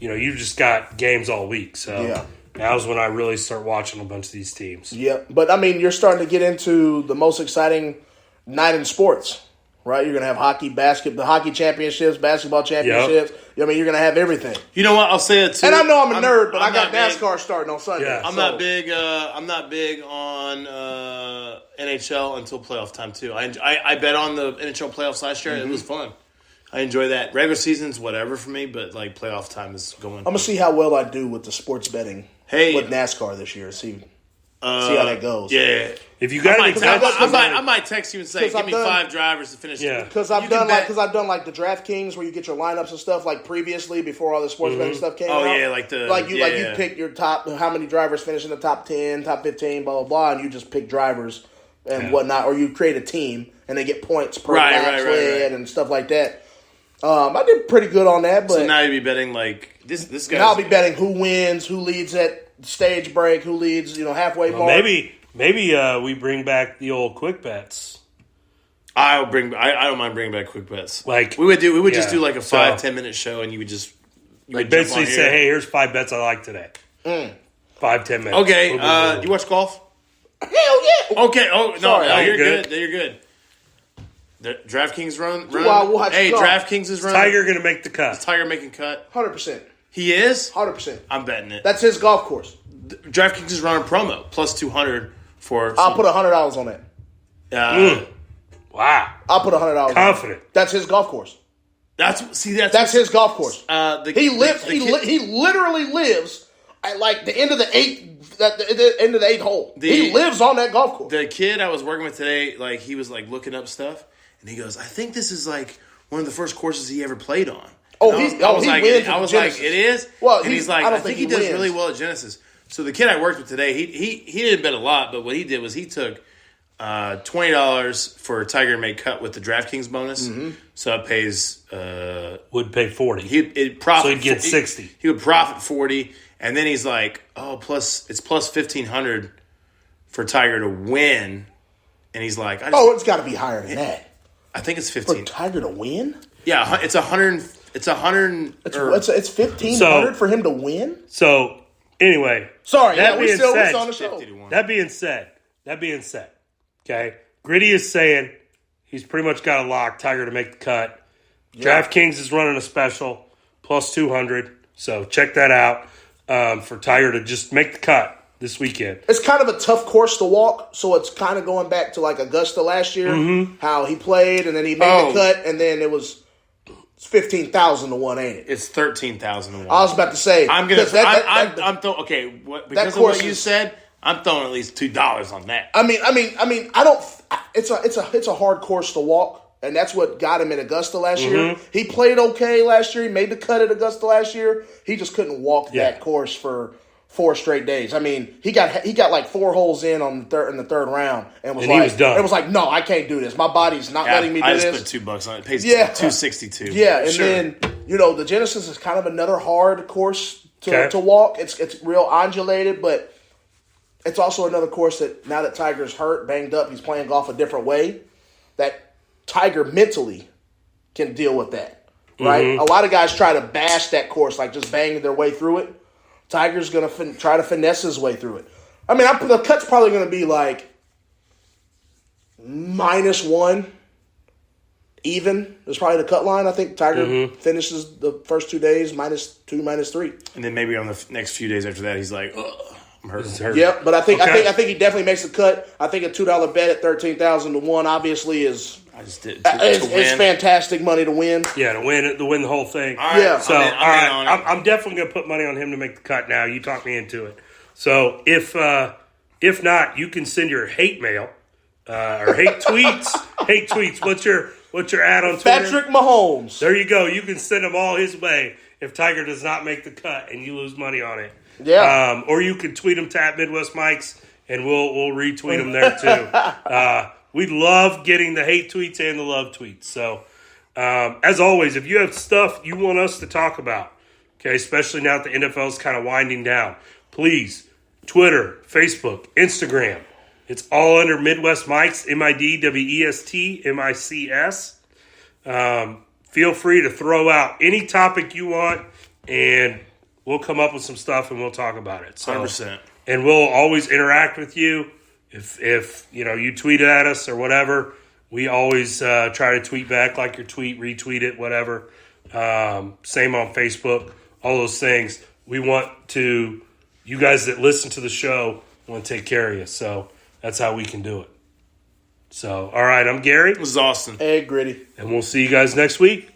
You just got games all week. So Yeah. now's when I really start watching a bunch of these teams. Yep. But, I mean, you're starting to get into the most exciting night in sports, right? You're going to have hockey, the hockey championships, basketball championships. I mean, you're going to have everything. You know what? I'll say it too. And I know I'm a nerd, but I got not big. NASCAR starting on Sunday. Yeah. I'm not big. I'm not big on NHL until playoff time too. I bet on the NHL playoffs last year. It was fun. I enjoy that. Regular season's whatever for me, but like playoff time is going. I'm going to see how well I do with the sports betting Hey. with NASCAR this year. See how that goes. Yeah. If you got any I might text you and say, 'Cause give I've me done- 5 drivers to finish. Yeah. Because You I've can done bet- like the DraftKings where you get your lineups and stuff like previously before all the sports betting stuff came Oh, out. yeah, you pick your top how many drivers finish in the top 10, top 15, blah blah blah, and you just pick drivers and whatnot, or you create a team and they get points per laps led and stuff like that. I did pretty good on that, but So now you'd be betting like this guy. now I'll be betting who wins, who leads at stage break, who leads halfway mark. Maybe we bring back the old quick bets. I don't mind bringing back quick bets. Like we would just do like a So- 5-10 minute show, and you would just basically say, hey, here's 5 bets I like today. 5-10 minutes. Okay, Boom, boom, boom. you watch golf? Hell yeah! Okay. Oh no, Sorry, no, no, you're you're good. You're good. The DraftKings run. I watch Hey, golf? DraftKings is running. Tiger going to make the cut. Tiger making cut. 100%, He is. 100%. I'm betting it. That's his golf course. DraftKings is running promo plus 200 for. I'll put $100 on that. Wow. I'll put $100. Confident. That's his golf course. That's his golf course. He He literally lives at like the end of the eighth hole. He lives on that golf course. The kid I was working with today, like he was like looking up stuff, and he goes, "I think this is like one of the first courses he ever played on." Oh, And he I was wins I at was Genesis. like, "It is." Well, and he's like, I don't "I think think he he does really wins. well at Genesis." So the kid I worked with today, he didn't bet a lot, but what he did was he took $20 for Tiger to make cut with the DraftKings bonus, so it pays. Would pay 40. It profit. So he'd get 60. He would profit 40, and then he's like, "Oh, it's plus 1,500 for Tiger to win," and he's like, It's got to be higher than that I think it's for 15. Tiger to win. Yeah, it's 100. It's 100. It's 1,500 for him to win. So, anyway. Sorry, that we're being still said, on the show. 50 to 1. That being said, okay, Gritty is saying he's pretty much got a lock, Tiger to make the cut. DraftKings is running a special, plus 200, so check that out for Tiger to just make the cut this weekend. It's kind of a tough course to walk, so it's kind of going back to like Augusta last year, how he played and then he made the cut, and then it was 15,000 to 1, ain't it? It's 13,000 to 1. I was about to say I'm gonna. 'cause I'm throwing. Okay, because of course what you is- said, I'm throwing at least $2 on that. I mean, I don't. It's a hard course to walk, and that's what got him in Augusta last year. He played okay last year. He made the cut at Augusta last year. He just couldn't walk that course for 4 straight days. I mean, he got like 4 holes in the third round, and he was done. It was like, no, I can't do this. My body's not letting me do I this. just put $2 on it. It pays Yeah. $262. Yeah, and Sure. then the Genesis is kind of another hard course Okay. to walk. It's real undulated, but it's also another course that now that Tiger's hurt, banged up, he's playing golf a different way. That Tiger mentally can deal with that, right? A lot of guys try to bash that course, like just banging their way through it. Tiger's gonna try to finesse his way through it. I mean, the cut's probably gonna be like -1. Even is probably the cut line. I think Tiger finishes the first 2 days -2, -3. And then maybe on the next few days after that, he's like, "Ugh, I'm hurt." Yep, but I think Okay. he definitely makes the cut. I think a $2 bet at 13,000 to 1 obviously is I just did it's win. fantastic money to win. Yeah, to win the whole thing. All right, Yeah. So, I'm in all right, on it. I'm definitely going to put money on him to make the cut now. You talked me into it. So, if not, you can send your hate mail or hate tweets. Hate tweets. What's your ad on Twitter? Patrick Mahomes. There you go. You can send them all his way if Tiger does not make the cut and you lose money on it. Yeah. Or you can tweet them to @MidwestMikes and we'll retweet them there too. We love getting the hate tweets and the love tweets. So, as always, if you have stuff you want us to talk about, Okay, especially now that the NFL is kind of winding down. Please, Twitter, Facebook, Instagram. It's all under Midwest Mics, MIDWEST, MICS. Feel free to throw out any topic you want, and we'll come up with some stuff and we'll talk about it. So, 100%. And we'll always interact with you. If you tweet at us or whatever, we always try to tweet back, like your tweet, retweet it, whatever. Same on Facebook, all those things. We want to, you guys that listen to the show, want to take care of you. So that's how we can do it. So, all right, I'm Gary. This is Austin. Hey, Gritty. And we'll see you guys next week.